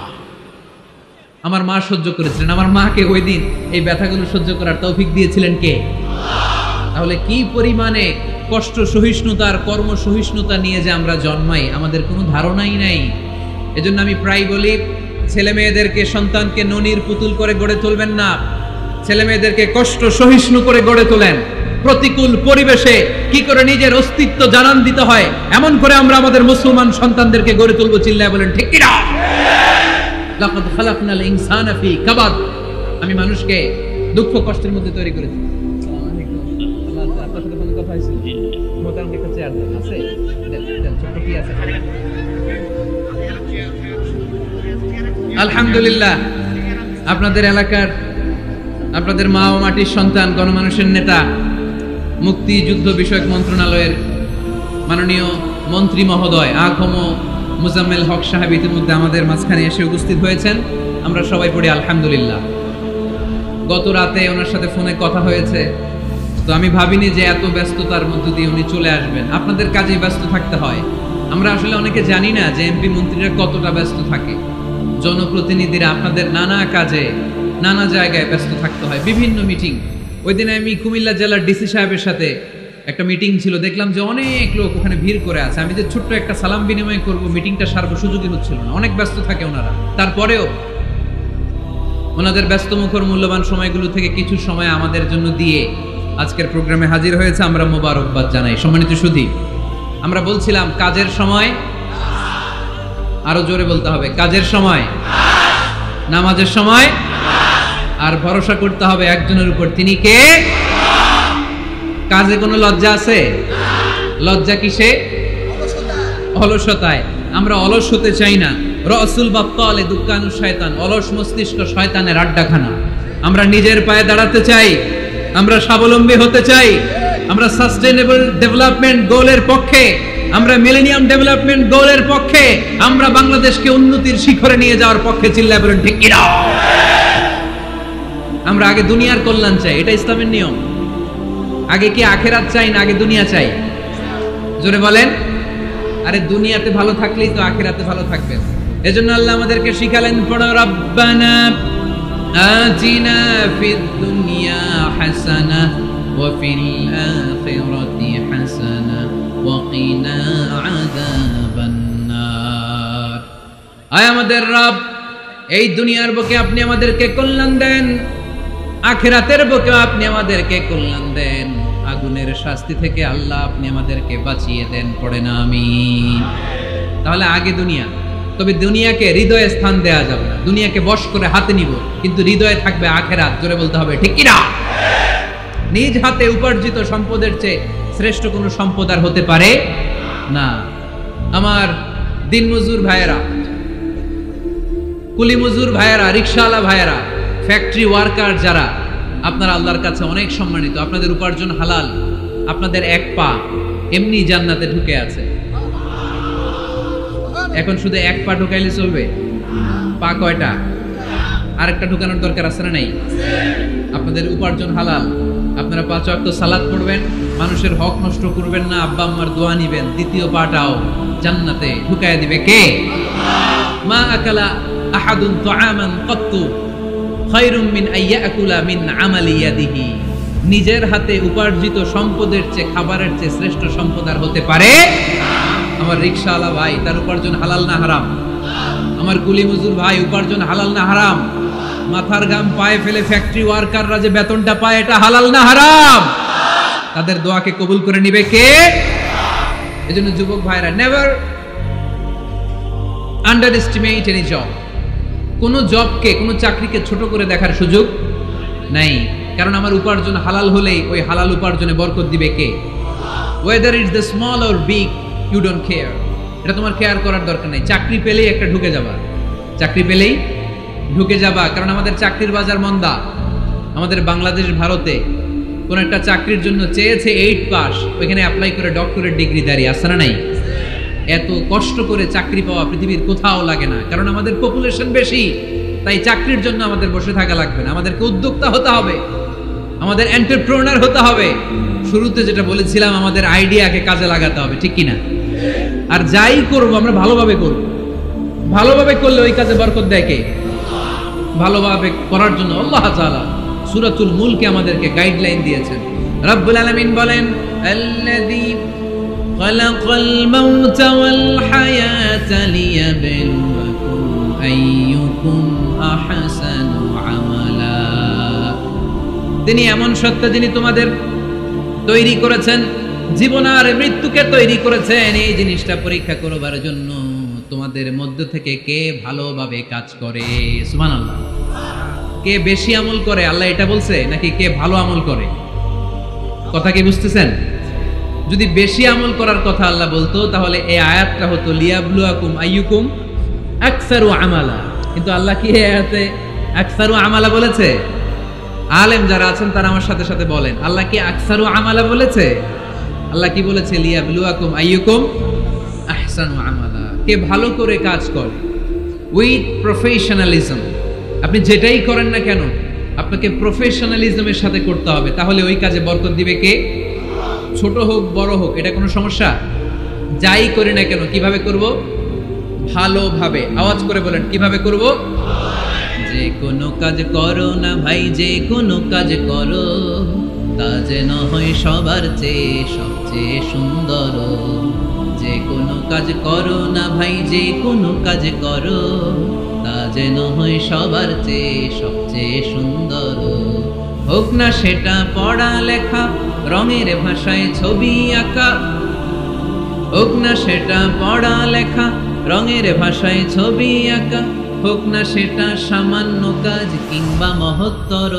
আমার মা সহ্য করেছিলেন। আমার মাকে ওই দিন এই ব্যথাগুলো সহ্য করার তৌফিক দিয়েছিলেন কে? তাহলে কি পরিমাণে কষ্ট সহিষ্ণুতার কর্ম সহিষ্ণুতা নিয়ে যে আমরা জন্মাই আমাদের কোনো ধারণাই নাই। এজন্য আমি প্রায় বলি, ছেলে মেয়েদেরকে সন্তানকে ননির পুতুল করে গড়ে তুলবেন না, ছেলে মেয়েদেরকে কষ্ট সহিষ্ণু করে গড়ে তোলেন। প্রতিকূল পরিবেশে কি করে নিজের অস্তিত্ব জানান দিতে হয় এমন করে আমরা আমাদের মুসলমান সন্তানদেরকে গড়ে তুলবো। চিল্লায় বলেন ঠিক কিনা? লাকাদ খালাকনাল ইনসানা ফি কাবাদ। আমি মানুষকে দুঃখ কষ্টের মধ্যে তৈরি করেছি। আসসালামু আলাইকুম। আপনার সাথে ফোনে কথা হয়েছিল? মোতারাম একটা চেয়ার দেন, আছে? দেন, ছোট কি আছে? আলহামদুলিল্লাহ, আপনাদের এলাকার, আপনাদের মা ও মাটির সন্তান, গণমানুষের নেতা, মুক্তিযুদ্ধ বিষয়ক মন্ত্রণালয়ের মাননীয় মন্ত্রী মহোদয় আখম মুজাম্মেল হক সাহেব ইতিমধ্যে আমাদের মাঝখানে এসে উপস্থিত হয়েছেন। আমরা সবাই পড়ি আলহামদুলিল্লাহ। গত রাতে ওনার সাথে ফোনে কথা হয়েছে, তো আমি ভাবিনি যে এত ব্যস্ততার মধ্য দিয়ে উনি চলে আসবেন। আপনাদের কাজে ব্যস্ত থাকতে হয়। আমরা আসলে অনেকে জানি না যে এমপি মন্ত্রীরা কতটা ব্যস্ত থাকে। জনপ্রতিনিধিরা আপনাদের নানা কাজে নানা জায়গায় ব্যস্ত থাকতে হয়, বিভিন্ন মিটিং। ওই দিনে আমি কুমিল্লা জেলার ডিসি সাহেবের সাথে একটা মিটিং ছিল, দেখলাম যে অনেক লোক ওখানে ভিড় করে আছে। আমি যে ছোট্ট একটা সালাম বিনিময় করব, মিটিংটা সারবো, সুযোগই হচ্ছিল না। অনেক ব্যস্ত থাকে ওনারা। তারপরেও ওনাদের ব্যস্তমুখর মূল্যবান সময়গুলো থেকে কিছু সময় আমাদের জন্য দিয়ে আজকের প্রোগ্রামে হাজির হয়েছে। আমরা মোবারকবাদ জানাই। সম্মানিত সুধী, আমরা বলছিলাম কাজের সময়, আরো জোরে বলতে হবে, কাজের সময়, নামাজের সময়, আর ভরসা করতে হবে একজনের উপর। তিনি কে? কাজে কোনো লজ্জা আছে? লজ্জা কিসে? অলসতায়। আমরা অলস হতে চাই না। রসুল বাপ্পালে দুঃখানু শয়তান, অলস মস্তিষ্ক শয়তানের আড্ডাখানা। আমরা নিজের পায়ে দাঁড়াতে চাই, আমরা স্বাবলম্বী হতে চাই, আমরা সাস্টেইনেবল ডেভেলপমেন্ট গোলের পক্ষে, আমরা মিলেনিয়াম ডেভেলপমেন্ট গোলের পক্ষে, আমরা বাংলাদেশকে উন্নতির শিখরে নিয়ে যাওয়ার পক্ষে। চিল্লায় বলেন ঠিক কিনা? আমরা আগে দুনিয়ার কল্যাণ চাই, এটা ইসলামের নিয়ম। আগে কি আখেরাত চাই না আগে দুনিয়া চাই? জোরে বলেন। আরে দুনিয়াতে ভালো থাকলেই তো আখেরাতে ভালো থাকবেন। এজন্য আল্লাহ আমাদেরকে শিখালেন, পড়ো রব্বানা আতিনা ফিদ দুনিয়া হাসানা ওয়া ফিল আখিরাতি হাসানা ওয়া কিনা আযাবান নার। আয় আমাদের রব, এই দুনিয়ার বুকে আপনি আমাদেরকে কল্যাণ দেন, আখিরাতের বুকে আপনি আমাদেরকে কল্যাণ দেন, আগুনের শাস্তি থেকে আল্লাহ আপনি আমাদেরকে বাঁচিয়ে দেন। পড়ে না আমিন। তাহলে আগে দুনিয়া, তবে দুনিয়াকে হৃদয়ে স্থান দেয়া যাবে না। দুনিয়াকে বশ করে হাতে নিব, কিন্তু হৃদয়ে থাকবে আখিরাত। জোরে বলতে হবে ঠিক কিনা? নিজ হাতে উপার্জিত সম্পদের চেয়ে শ্রেষ্ঠ কোনো সম্পদ আর হতে পারে না। আমার দিনমজুর ভাইয়েরা, কুলি মজুর ভাইয়েরা, রিকশাওয়ালা ভাইয়েরা, ফ্যাক্টরি ওয়ার্কার যারা, আপনারা আল্লাহর কাছে অনেক সম্মানিত। আপনাদের উপার্জন হালাল। আপনাদের এক পা এমনি জান্নাতে ঢুকে আছে। এখন শুধু এক পা ঢুকাইলে চলবে? পা কয়টা? আরেকটা ঢুকানোর দরকার আছে না নাই? আপনাদের উপার্জন হালাল। আপনারা 5 ওয়াক্ত সালাত পড়বেন, মানুষের হক নষ্ট করবেন না, আব্বা আম্মার দোয়া নিবেন। দ্বিতীয় পাটাও জান্নাতে ঢুকায় দিবে কে? মা আকালা আহাদুন তুআমান ক্বাত্তু খায়রুম মিন আইয়াকুলা মিন আমালি ইয়াদিহি। নিজের হাতে উপার্জিত সম্পদের চেয়ে, খাবারের চেয়ে শ্রেষ্ঠ সম্পদ আর হতে পারে? আমার রিকশাওয়ালা ভাই, তার উপার্জন হালাল না হারাম? আমার কুলি মজুর ভাই, উপার্জন হালাল না হারাম? মাথার ঘাম পায়ে ফেলে ফ্যাক্টরি ওয়ার্কাররা যে বেতনটা পায়, এটা হালাল না হারাম? তাদের দোয়াকে কবুল করে নিবে কে? এজন্য যুবক ভাইরা, never under estimate any job. কোনো জবকে, কোনো চাকরিকে ছোট করে দেখার সুযোগ নাই। কারণ আমার উপার্জন হালাল হলেই ওই হালাল উপার্জনে বরকত দিবে কে? Whether it's the small or big, you don't care. এটা তোমার কেয়ার করার দরকার নেই। চাকরি পেলেই একটা ঢুকে যাবা, চাকরি পেলেই ঢুকে যাবা। কারণ আমাদের চাকরির বাজার মন্দা। আমাদের বাংলাদেশ, ভারতে কোন একটা চাকরির জন্য চেয়েছে 8 পাস, ওইখানে অ্যাপ্লাই করে ডক্টরেট ডিগ্রি দাঁড়িয়ে আসছে না নাই? এত কষ্ট করে চাকরি পাওয়া পৃথিবীর কোথাও লাগে না। কারণ আমাদের পপুলেশন বেশি, তাই চাকরির জন্য আমাদের বসে থাকা লাগবে না। আমাদেরকে উদ্যোক্তা হতে হবে। আমাদের এন্টারপ্রেনার হতে হবে। শুরুতে যেটা বলেছিলাম, আমাদের আইডিয়াকে কাজে লাগাতে হবে, ঠিক কিনা? আর যাই করব আমরা ভালোভাবে করব। ভালোভাবে করলে ওই কাজে বরকত দেয় কে? ভালোভাবে করার জন্য আল্লাহ তাআলা সূরাতুল মুলকে আমাদেরকে গাইডলাইন দিয়েছেন। রব্বুল আলামিন বলেন, আল্লাযী খালাকাল মাউতা ওয়াল হায়াতা লিয়াবলুয়াকুম আইয়ুকুম আহসানু আমালা। তিনি এমন সত্তা যিনি তোমাদের তৈরি করেছেন, জীবন আর মৃত্যুকে তৈরি করেছেন এই জিনিসটা পরীক্ষা করবার জন্য তোমাদের মধ্য থেকে কে ভালোভাবে কাজ করে। সুবহানাল্লাহ। কে বেশি আমল করে আল্লাহ এটা বলছে, নাকি কে ভালো আমল করে? কথা কি বুঝতেছেন? যদি বেশি আমল করার কথা আল্লাহ বলতো তাহলে এই আয়াতটা হতো লিয়াবলুয়াকুম আইয়ুকুম আকসারু আমালা। কিন্তু আল্লাহ কি এই আয়াতে আকসারু আমালা বলেছে? আলেম যারা আছেন তারা আমার সাথে সাথে বলেন, আল্লাহ কি আকসারু আমালা বলেছে? আল্লাহ কি বলেছে? লিয়াবলুয়াকুম আইয়ুকুম আহসানু আমালা। কে ভালো করে কাজ করে উইথ প্রফেশনালিজম। আপনি যেটাই করেন না কেন আপনাকে প্রফেশনালিজমের সাথে করতে হবে, তাহলে ওই কাজে বরকত দিবে কে? ছোট হোক বড় হোক এটা কোনো সমস্যা? যাই করি না কেন কিভাবে করব? ভালোভাবে। আওয়াজ করে বলেন, কিভাবে করব? যে কোনো কাজ করো না ভাই, যে কোনো কাজ করো তা যেন হয় সবার চেয়ে সবচেয়ে সুন্দর। যে কোনো কাজ করো না ভাই, যে কোনো কাজ করো তা যেন হয় সবার চেয়ে সবচেয়ে সুন্দর। হোক না সেটা পড়া লেখা, রঙের ভাষায় ছবি আঁকা। হোক না সেটা পড়া লেখা, রঙের ভাষায় ছবি আঁকা। হোক না সেটা সামান্য কাজ কিংবা মহত্তর,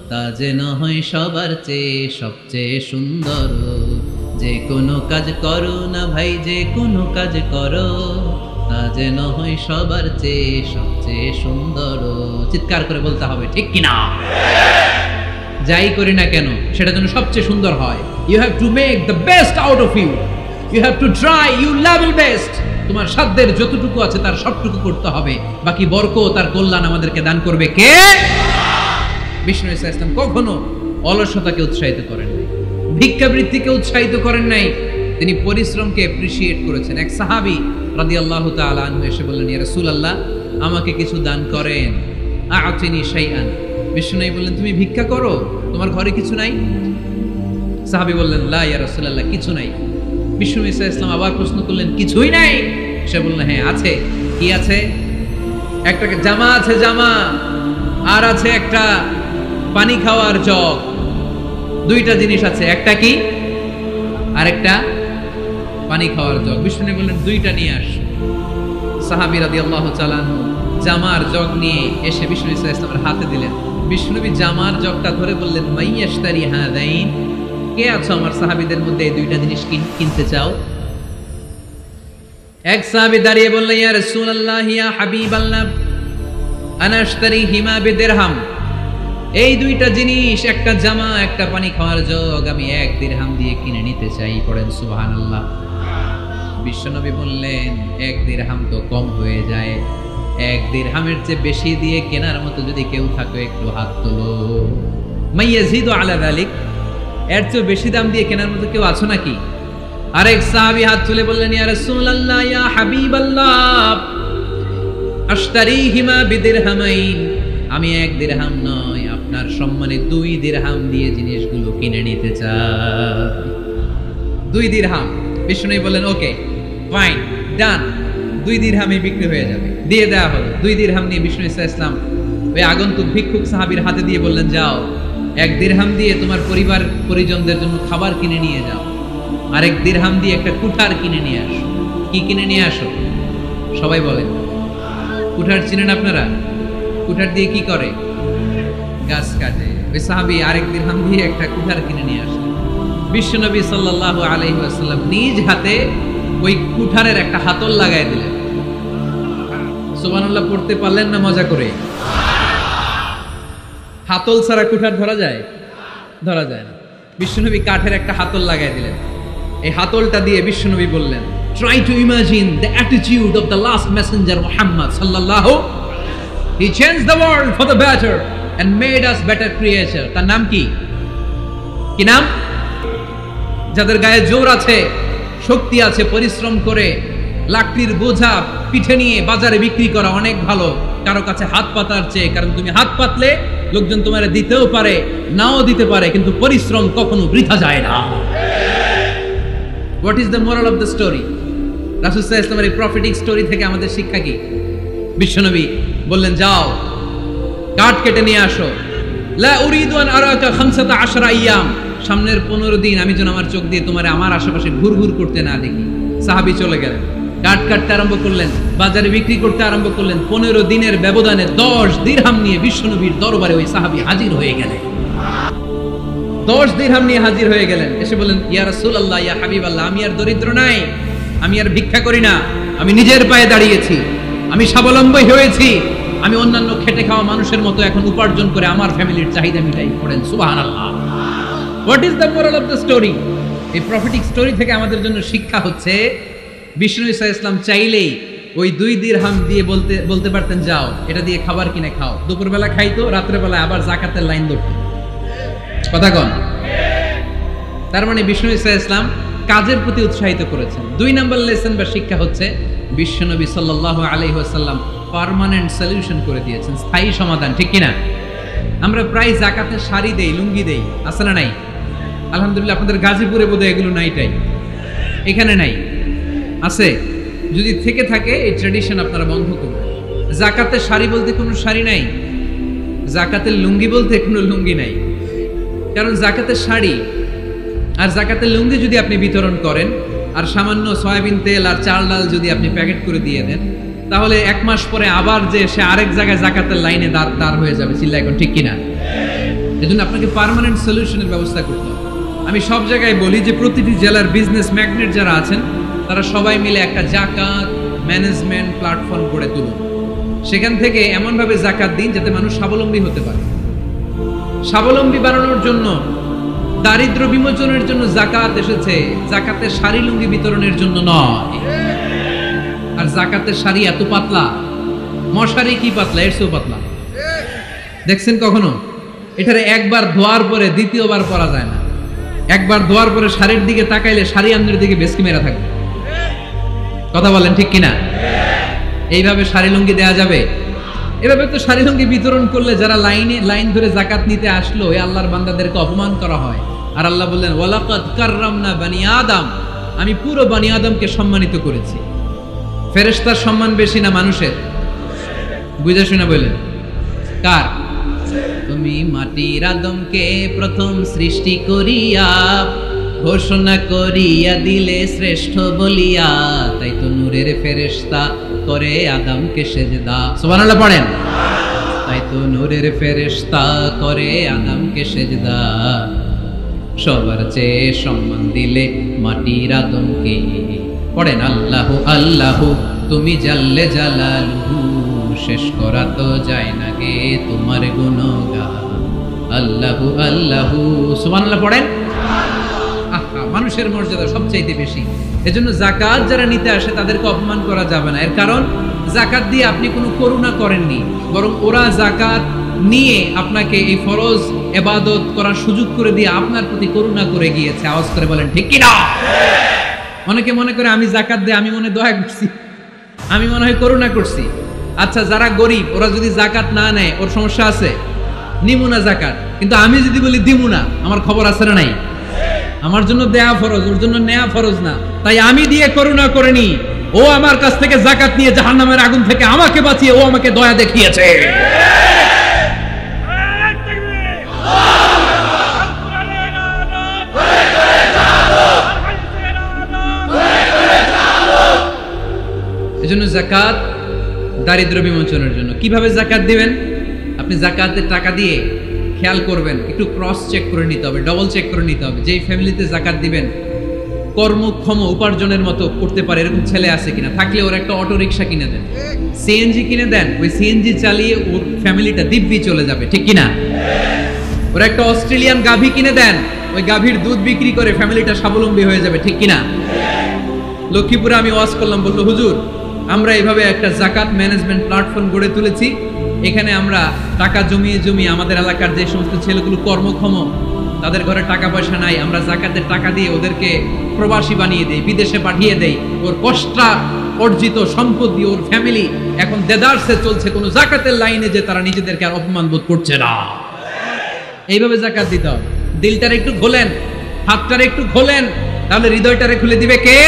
তা যেন হয় সবার চেয়ে সবচেয়ে সুন্দর। যে কোনো কাজ করো না ভাই, যে কোনো কাজ করো তা যেন হয় সবার চেয়ে সবচেয়ে সুন্দর। চিৎকার করে বলতে হবে, ঠিক কিনা? যাই করি না কেন সেটা যেন সবচেয়ে সুন্দর হয়। You have to make the best out of you. You have to try you level best. তোমার সাধ্যের যতটুকু আছে তার সবটুকু করতে হবে, বাকি বরকত তার কল্যাণ আমাদেরকে দান করবে কে? বিষ্ণু ইসা ইসলাম কখনো অলসতাকে উৎসাহিত করেন নাই, ভিক্ষাবৃত্তিকে উৎসাহিত করেন নাই, তিনি পরিশ্রমকে অ্যাপ্রিশিয়েট করেছেন। এক সাহাবী রাদিয়াল্লাহু তাআলা আনহু এসে বললেন, ইয়া রাসূলুল্লাহ আমাকে কিছু দান করেন, আ'তিনি শাইআন। বিষ্ণু বললেন, তুমি ভিক্ষা করো, তোমার ঘরে কিছু নাই? সাহাবী বললেন, লা ইয়া রাসূলুল্লাহ কিছু নাই। বিষ্ণু ইসা ইসলাম আবার প্রশ্ন করলেন, কিছুই নাই? সে বললেন, হ্যাঁ আছে। কি আছে? একটা জামা আছে, জামা, আর আছে একটা পানি খাওয়ার জগ। দুইটা জিনিস আছে, একটা কি আর একটা পানি খাওয়ার জগ। বিষ্ণু বললেন, দুইটা নিয়ে আস। সাহাবী রাদিয়াল্লাহু তাআলা আনহু জামার জগ নিয়ে এসে বিষ্ণু ইসা ইসলামের হাতে দিলেন। বিষ্ণুনবী জামার জগটা ধরে বললেন, মাইয়াশতারি হাদাইন, কে আছো আমার সাহাবীদের মধ্যে এই দুইটা জিনিস কিনতে চাও? এক সাহাবী দাঁড়িয়ে বললেন, ইয়া রাসূলুল্লাহ ইয়া হাবিবাল্লাহ আনা আশতারিহিমা বিদিরহাম। এই দুইটা জিনিস, একটা জামা একটা পানি খাওয়ার জগ, আমি 1 দিরহাম দিয়ে কিনে নিতে চাই। পড়েন সুবহানাল্লাহ। বিশ্বনবী বললেন, 1 দিরহাম তো কম হয়ে যায়, 1 দিরহামের চেয়ে বেশি দিয়ে কেনার মতো যদি কেউ থাকে একটু হাত তোলো। মাইয়াজিদু আলা যালিক, এর চেয়ে বেশি দাম দিয়ে কেনার মতো কেউ আছো নাকি? আরেক সাহাবী হাত তুলে বললেন, ইয়া রাসূলুল্লাহ ইয়া হাবিবাল্লাহ আশতারিহিমা বিদিরহামাইন, আমি 1 দিরহাম নয় আপনার সম্মানে 2 দিরহাম দিয়ে জিনিসগুলো কিনে নিতে চাই। 2 দিরহাম। বিষ্ণু বললেন, ওকে ফাইন, ডান, 2 দিরহামে বিক্রি হয়ে যাবে। দিয়ে দেওয়া হলো। 2 দিরহাম নিয়ে বিষ্ণু ইসলাম ওই আগন্তুক ভিক্ষুক সাহাবীর হাতে দিয়ে বললেন, যাও 1 দিরহাম দিয়ে তোমার পরিবার পরিজনদের জন্য খাবার কিনে নিয়ে যাও, আর 1 দিরহাম দিয়ে একটা কুঠার কিনে নিয়ে আসো। কি কিনে নিয়ে আসো? সবাই বলেন। কুঠার চিনেন আপনারা? কুঠার দিয়ে কি করে? গাছ কাটে। ওই সাহাবী 1 দিরহাম দিয়ে একটা কুঠার কিনে নিয়ে আসলেন। বিশ্বনবী সাল্লাল্লাহু আলাইহি ওয়াসাল্লাম নিজ হাতে ওই কুঠারের একটা হাতল লাগাই দিলেন। সুবহানাল্লাহ পড়তে পারলেন না মজা করে? হাতল ছাড়া কুঠার ধরা যায়? ধরা যায় না। বিশ্বনবী কাঠের একটা হাতল লাগাই দিলেন। এই হাতলটা দিয়ে বিশ্বনবী বললেন, try to imagine the attitude of the last messenger Muhammad sallallahu. He changed the world for the better. and made us better creature. তার নাম কি? কি নাম? যাদের গায়ে জোর আছে, শক্তি আছে, পরিশ্রম করে লাকড়ির বোঝা পিঠে নিয়ে বাজারে বিক্রি করা অনেক ভালো কারো কাছে হাত পাতার চেয়ে। কারণ তুমি হাত পাতলে লোকজন তোমার দিতেও পারে, নাও দিতে পারে, কিন্তু পরিশ্রম কখনো বৃথা যায় না। What is the moral of the story? রাসূল সাল্লাল্লাহু আলাইহি ওয়াসাল্লামের এই প্রফেটিক স্টোরি থেকে আমাদের শিক্ষা কি? বিশ্বনবী বললেন, যাও কাঠ কেটে নিয়ে আসো। লা উরিদু আন আরাকা 15 আইয়াম, সামনের 15 দিন আমি যেন আমার চোখ দিয়ে তোমার আমার আশেপাশে ঘুরঘুর করতে না দেখি। সাহাবী চলে গেলেন, কাঠ কাটতে আরম্ভ করলেন, বাজারে বিক্রি করতে আরম্ভ করলেন। 15 দিনের ব্যবধানে 10 দিরহাম নিয়ে বিশ্বনবীর দরবারে ওই সাহাবী হাজির হয়ে গেলেন। 10 দিরহাম নিয়ে হাজির হয়ে গেলেন। এসে বললেন, ইয়া রাসূলুল্লাহ, ইয়া হাবিবাল্লাহ, আমি আর দরিদ্র নাই, আমি আর ভিক্ষা করি না, আমি নিজের পায়ে দাঁড়িয়েছি, আমি স্বাবলম্বী হয়েছি, আমি অন্যান্য খেটে খাওয়া মানুষের মতো এখন উপার্জন করে আমার ফ্যামিলির চাহিদা মিটাই। পড়েন সুবহানাল্লাহ। What is the moral of the story? এই প্রফেটিক স্টোরি থেকে আমাদের জন্য শিক্ষা হচ্ছে, বিষ্ণু ঈসা ইসলাম চাইলেই ওই 2 দিরহাম দিয়ে বলতে পারতেন, যাও এটা দিয়ে খাবার কিনে খাও। দুপুরবেলা খাইতো, রাত্রেবেলা আবার যাকাতের লাইন ধরতো। কথা কন? তার মানে বিষ্ণু ঈসা ইসলাম কাজের প্রতি উৎসাহিত করেছেন। 2 নাম্বার লেসন বা শিক্ষা হচ্ছে, বিশ্বনবী সাল্লাল্লাহু আলাইহি ওয়াসাল্লাম পার্মানেন্ট সলিউশন করে দিয়েছেন, স্থায়ী সমাধান। ঠিক কিনা? আমরা প্রায় যাকাতের শাড়ি দেই, লুঙ্গি দেই, আছে না নাই? আলহামদুলিল্লাহ আপনাদের গাজীপুরে বোধহয় এগুলো নাইটাই, এখানে নাই, আছে? যদি থেকে থাকে এই ট্র্যাডিশন আপনারা বন্ধ করুন। যাকাতের শাড়ি বলতে কোনো শাড়ি নাই, যাকাতের লুঙ্গি বলতে কোনো লুঙ্গি নাই। কারণ যাকাতের শাড়ি আর যাকাতের লুঙ্গি যদি আপনি বিতরণ করেন, আর সামান্য সয়াবিন তেল আর চাল ডাল যদি আপনি প্যাকেট করে দিয়ে দেন, তাহলে 1 মাস পরে আবার যে সে আরেক জায়গায় যাকাতের লাইনে দাঁড় হয়ে যাবে। চিল্লা এখন ঠিক কিনা? এজন্য আপনাকে পার্মানেন্ট সলিউশনের ব্যবস্থা করতে হবে। আমি সব জায়গায় বলি যে প্রতিটি জেলার বিজনেস ম্যাগনেট যারা আছেন, তারা সবাই মিলে একটা যাকাত ম্যানেজমেন্ট প্ল্যাটফর্ম গড়ে তুলুন। সেখান থেকে এমনভাবে যাকাত দিন যাতে মানুষ স্বাবলম্বী হতে পারে। স্বাবলম্বী বাড়ানোর জন্য, দারিদ্র বিমোচনের জন্য যাকাত এসেছে, যাকাতের শাড়ি লুঙ্গি বিতরণের জন্য নয়। আর যাকাতের শাড়ি এত পাতলা, মশারি কি পাতলা, এর চেয়েও পাতলা। দেখছেন কখনো? এটারে একবার ধোয়ার পরে দ্বিতীয়বার পরা যায় না। একবার ধোয়ার পরে শাড়ির দিকে তাকাইলে শাড়ি আমনের দিকে বেশকি মেরা থাকবে। কথা বলেন ঠিক কিনা? এইভাবে শাড়ি লুঙ্গি দেয়া যাবে? এভাবে তো শাড়ি লুঙ্গি বিতরণ করলে যারা লাইন ধরে যাকাত নিতে আসলো, এই আল্লাহর বান্দাদেরকে অপমান করা হয়। আর আল্লাহ বললেন, ওয়ালাকাদ কাররামনা বানি আদম, আমি পুরো বানি আদমকে সম্মানিত করেছি। ফেরেশতার সম্মান বেশি না মানুষের? বুঝে শুনে বলেন, কার? তুমি মাটির আদমকে প্রথম সৃষ্টি করিয়া ঘোষণা করিয়া দিলে শ্রেষ্ঠ বলিয়া, তাই তো নূরের ফেরেশতা করে আদমকে সেজদা। সুবহানাল্লাহ পড়েন। তাই তো নূরের ফেরেশতা করে আদমকে সেজদা, সবার চেয়ে সম্মান দিলে মাটির আদমকে। পড়েন, আল্লাহু আল্লাহু তুমি জাল্লে জালালুহু, শেষ করা তো যায় না গে তোমার গুণগান। আল্লাহু আল্লাহু, সুবহানাল্লাহ পড়েন। আহা, মানুষের মর্যাদা সবচাইতে বেশি। এজন্য যাকাত যারা নিতে আসে তাদেরকে অপমান করা যাবে না। এর কারণ যাকাত দিয়ে আপনি কোনো করুণা করেননি, বরং ওরা যাকাত নিয়ে আপনাকে এই ফরজ ইবাদত করার সুযোগ করে দিয়ে আপনার প্রতি করুণা করে গিয়েছে। আওয়াজ করে বলেন ঠিক কি না? অনেকে মনে করে আমি যাকাত দেই, আমি মনে দয়া করছি, আমি মনে হয় করুণা করছি। আচ্ছা, যারা গরিব ওরা যদি যাকাত না নেয় ওর সমস্যা আছে? নিমুনা যাকাত। কিন্তু আমি যদি বলি দিমুনা, আমার খবর আছে না নাই? আমার জন্য দেয়া ফরজ, ওর জন্য নেয়া ফরজ না। তাই আমি দিয়ে করুণা করিনি, ও আমার কাছ থেকে যাকাত নিয়ে জাহান্নামের আগুন থেকে আমাকে বাঁচিয়ে ও আমাকে দয়া দেখিয়েছে। এজন্য যাকাত দারিদ্র বিমোচনের জন্য। কিভাবে যাকাত দিবেন? আপনি যাকাতের টাকা দিয়ে খেয়াল করবেন, একটু ক্রস চেক করে নিতে হবে, ডবল চেক করে নিতে হবে। যেই ফ্যামিলিতে যাকাত দিবেন কর্মক্ষম উপার্জনের মতো করতে পারে এরকম ছেলে আছে কিনা, থাকলে ওর একটা অটো রিক্সা কিনে দেন, সিএনজি কিনে দেন। ওই সিএনজি চালিয়ে ওর ফ্যামিলিটা দিব্যি চলে যাবে, ঠিক কিনা? ওর একটা অস্ট্রেলিয়ান গাভী কিনে দেন, ওই গাভীর দুধ বিক্রি করে ফ্যামিলিটা স্বাবলম্বী হয়ে যাবে, ঠিক কিনা? লক্ষ্মীপুরে আমি ওয়াজ করলাম, বললো হুজুর আমরা এইভাবে একটা যাকাত ম্যানেজমেন্ট প্ল্যাটফর্ম গড়ে তুলেছি, এখানে আমরা টাকা জমিয়ে জমিয়ে আমাদের এলাকার যে সমস্ত ছেলেগুলো কর্মক্ষম, তাদের ঘরে টাকা পয়সা নাই, আমরা যাকাতের টাকা দিয়ে ওদেরকে প্রবাসী বানিয়ে দেই, বিদেশে পাঠিয়ে দেই। ওর কষ্টা অর্জিত সম্পদ দিয়ে ওর ফ্যামিলি এখন দেদারসে চলছে, কোনো যাকাতের লাইনে যে তারা নিজেদেরকে আর অপমান বোধ করছে না। এইভাবে যাকাত দিতে হবে। দিলটারে একটু খোলেন, হাতটারে একটু খোলেন, তাহলে হৃদয়টারে খুলে দিবে কে?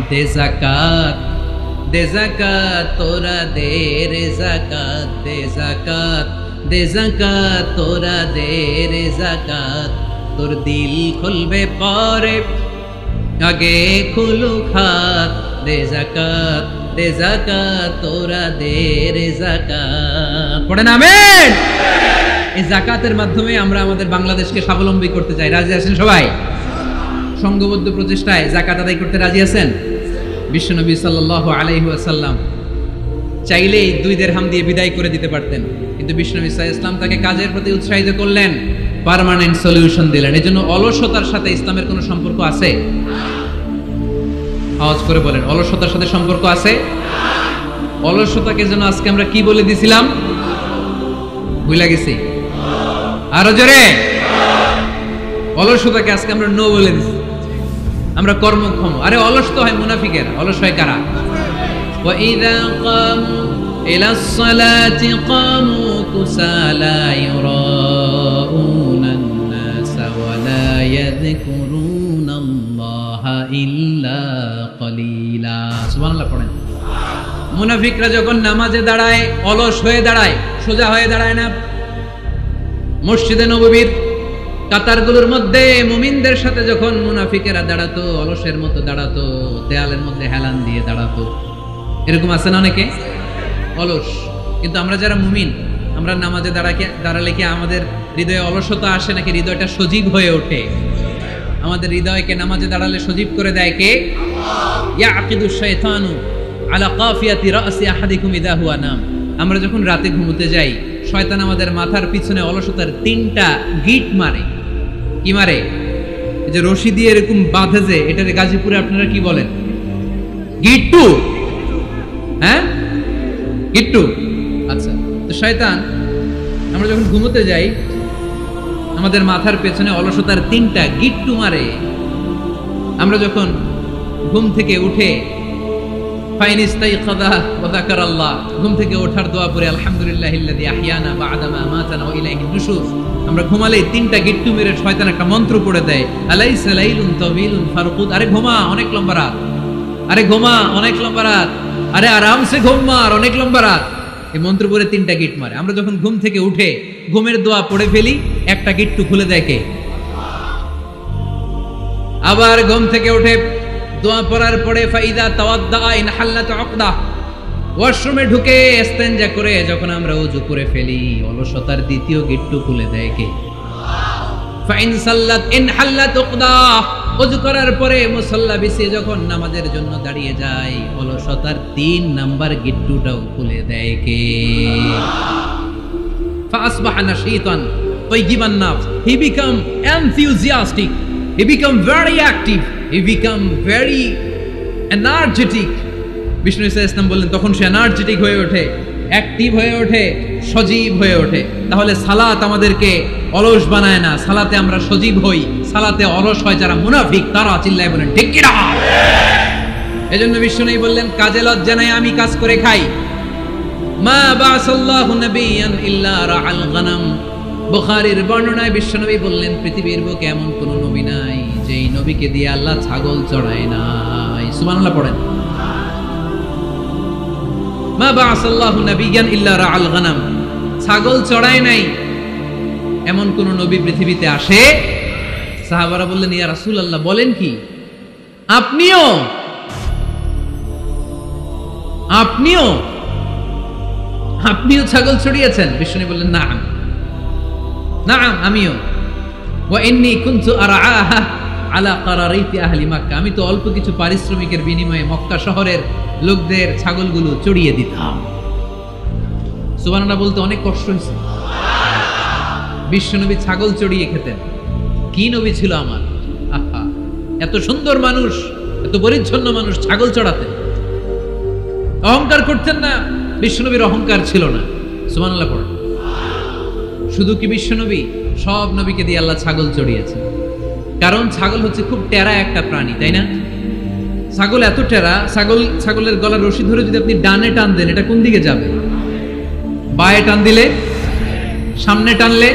দে যাকাত, দে যাকাত তোরা দে রে যাকাত, দে যাকাত, দে যাকাত তোরা দে রে যাকাত। তোর দিল খুলবে পরে, আগে খুলুক হাত। দে যাকাত, দে যাকাত তোরা দে রে যাকাত। পড়েন আমিন। এই যাকাতের মাধ্যমে আমরা আমাদের বাংলাদেশকে স্বাবলম্বী করতে চাই। রাজি আছেন সবাই? সংঘবদ্ধ প্রচেষ্টায় যাকাত আদায় করতে রাজি আছেন? বিশ্বনবী সাল্লাল্লাহু আলাইহি ওয়াসাল্লাম চাইলেই 2 দিরহাম দিয়ে বিদায় করে দিতে পারতেন, কিন্তু বিশ্বনবী সাল্লাল্লাহু আলাইহি ওয়াসাল্লাম তাকে কাজের প্রতি উৎসাহিত করলেন, পার্মানেন্ট সলিউশন দিলেন। এজন্য অলসতার সাথে ইসলামের কোনো সম্পর্ক আছে? আওয়াজ করে বলেন, অলসতার সাথে সম্পর্ক আছে? অলসতাকে যেন আজকে আমরা কি বলে দিছিলাম? ভুলে গেছি? আরো জোরে। অলসতাকে আজকে আমরা নো বলে দিছি। আমরা কর্মক্ষম। আরে অলস তো হয় মুনাফিকেরা, অলস হয় কারা? ওয়া ইযা কামু ইলাস সালাতি কামু কুসালা ইউরাউনান নাস ওয়া লা ইয়াযকুরুনাল্লাহা ইল্লা কলিলা। সুবহানাল্লাহ পড়েন। মুনাফিকরা যখন নামাজে দাঁড়ায় অলস হয়ে দাঁড়ায়, সোজা হয়ে দাঁড়ায় না। মসজিদে নববীর কাতারগুলোর মধ্যে মুমিনদের সাথে যখন মুনাফিকেরা দাঁড়াতো, অলসের মতো দাঁড়াতো, দেয়ালের মধ্যে হেলান দিয়ে দাঁড়াতো। এরকম আছে না অনেকে অলস? কিন্তু আমরা যারা মুমিন, আমরা নামাজে দাঁড়ালে কি আমাদের হৃদয়ে অলসতা আসে নাকি হৃদয়টা সজীব হয়ে ওঠে? আমাদের হৃদয়কে নামাজে দাঁড়ালে সজীব করে দেয় কে? ইয়াকিদুশ শাইতানু আলা কাফিয়াতি রাসি আহাদিকুম ইযা হুয়া নাম। আমরা যখন রাতে ঘুমোতে যাই, শয়তান আমাদের মাথার পিছনে অলসতার 3টা গিট মারে। কি মারে? এই যে রশি দিয়ে এরকম বাঁধে, যে এটার গাজীপুরে আপনারা কি বলেন? গিট্টু। হ্যাঁ, গিট্টু। আচ্ছা, তো শয়তান আমরা যখন ঘুমোতে যাই, আমাদের মাথার পেছনে অলসতার 3টা গিট্টু মারে। আমরা যখন ঘুম থেকে উঠে ঘুম থেকে ওঠার দোয়া পড়ে আলহামদুলিল্লাহিল্লাযী আহইয়ানা বা'দা মা আমাতানা ওয়া ইলাইহিন নুশুর, আমরা ঘুমালে 3টা গিট্টু মেরে শয়তান একটা মন্ত্র পড়ে দেয়, আলাইসা লাইলুন তাওয়িলুন ফারকুদ। আরে ঘুমা, অনেক লম্বা রাত। আরে ঘুমা, অনেক লম্বা রাত। আরে আরামসে ঘুম মার, অনেক লম্বা রাত। এই মন্ত্র পড়ে 3টা গিট মারে। আমরা যখন ঘুম থেকে উঠে ঘুমের দোয়া পড়ে ফেলি, একটা গিট্টু খুলে দেয় কে? আবার ঘুম থেকে উঠে দোয়া পড়ার পরে ফাইদা তাওয়াদ্দা ইন হাল্লাত উকদা, ওয়াশরুমে ঢুকে ইস্তেনজা করে যখন আমরা ওযু করে ফেলি, অলসতার 2য় গিট্টু খুলে দেয় কে? ফাইন সাল্লাত ইন হাল্লাত উকদা, ওযু করার পরে মুসাল্লা বিছিয়ে যখন নামাজের জন্য দাঁড়িয়ে যায়, অলসতার 3 নাম্বার গিট্টুটাও খুলে দেয় কে? ফাসবাহা নাশীতান তাইয়িবান নাফস, he become enthusiastic, he become very active, he become very energetic. Bishnu Islam বললেন তখন সে এনার্জেটিক হয়ে ওঠে, অ্যাক্টিভ হয়ে ওঠে, সজীব হয়ে ওঠে। তাহলে সালাত আমাদেরকে অলস বানায় না, সালাতে আমরা সজীব হই। সালাতে অলস হয় যারা মুনাফিক, তারা চিল্লায় বলেন ঠিক কি না? এজন্য বিষ্ণু বললেন কাজে লজ্জা নাই, আমি কাজ করে খাই। মা বাসাল্লাহু নাবিয়ান ইল্লা রাআল গানাম। বুখারীর বর্ণনায় বিশ্বনবী বললেন পৃথিবীর বুকে এমন কোন নবী নাই যেই নবীকে দিয়ে আল্লাহ ছাগল চড়ায় নাই। সুবহানাল্লাহ পড়েন। মা বাসাল্লাহু নাবিয়ান ইল্লা রাআল গানাম, ছাগল চড়ায় নাই এমন কোন নবী পৃথিবীতে আসে? সাহাবারা বললেন ইয়া রাসূলুল্লাহ, বলেন কি? আপনিও আপনিও আপনিও ছাগল চড়িয়েছেন? বিষ্ণু বললেন না, নাম আমিও। ওয়া ইন্নী কুনতু আরআহা আলা কারারাইতি আহলি মক্কা, আমি তো অল্প কিছু পারিশ্রমিকের বিনিময়ে মক্কা শহরের লোকদের ছাগলগুলো চড়িয়ে দিতাম। সুবহানাল্লাহ বলতে অনেক কষ্ট হয়েছে। বিশ্বনবী ছাগল চড়িয়ে খেতেন। কি নবী ছিল আমার! আহা, এত সুন্দর মানুষ, এত পরিচ্ছন্ন মানুষ ছাগল চড়াতেন। অহংকার করতেন না, বিশ্বনবীর অহংকার ছিল না। সুবহানাল্লাহ পড়েন। শুধু কি বিশ্ব নবী, সব নবীকে দিয়ে আল্লাহ ছাগল চড়িয়েছে। কারণ ছাগল হচ্ছে খুব টেরা একটা প্রাণী, তাই না? ছাগল এত টেরা, ছাগলের গলার রশি ধরে যদি আপনি ডানে টান দেন, এটা কোন দিকে যাবে? বায়ে টান দিলে, সামনে টানলে,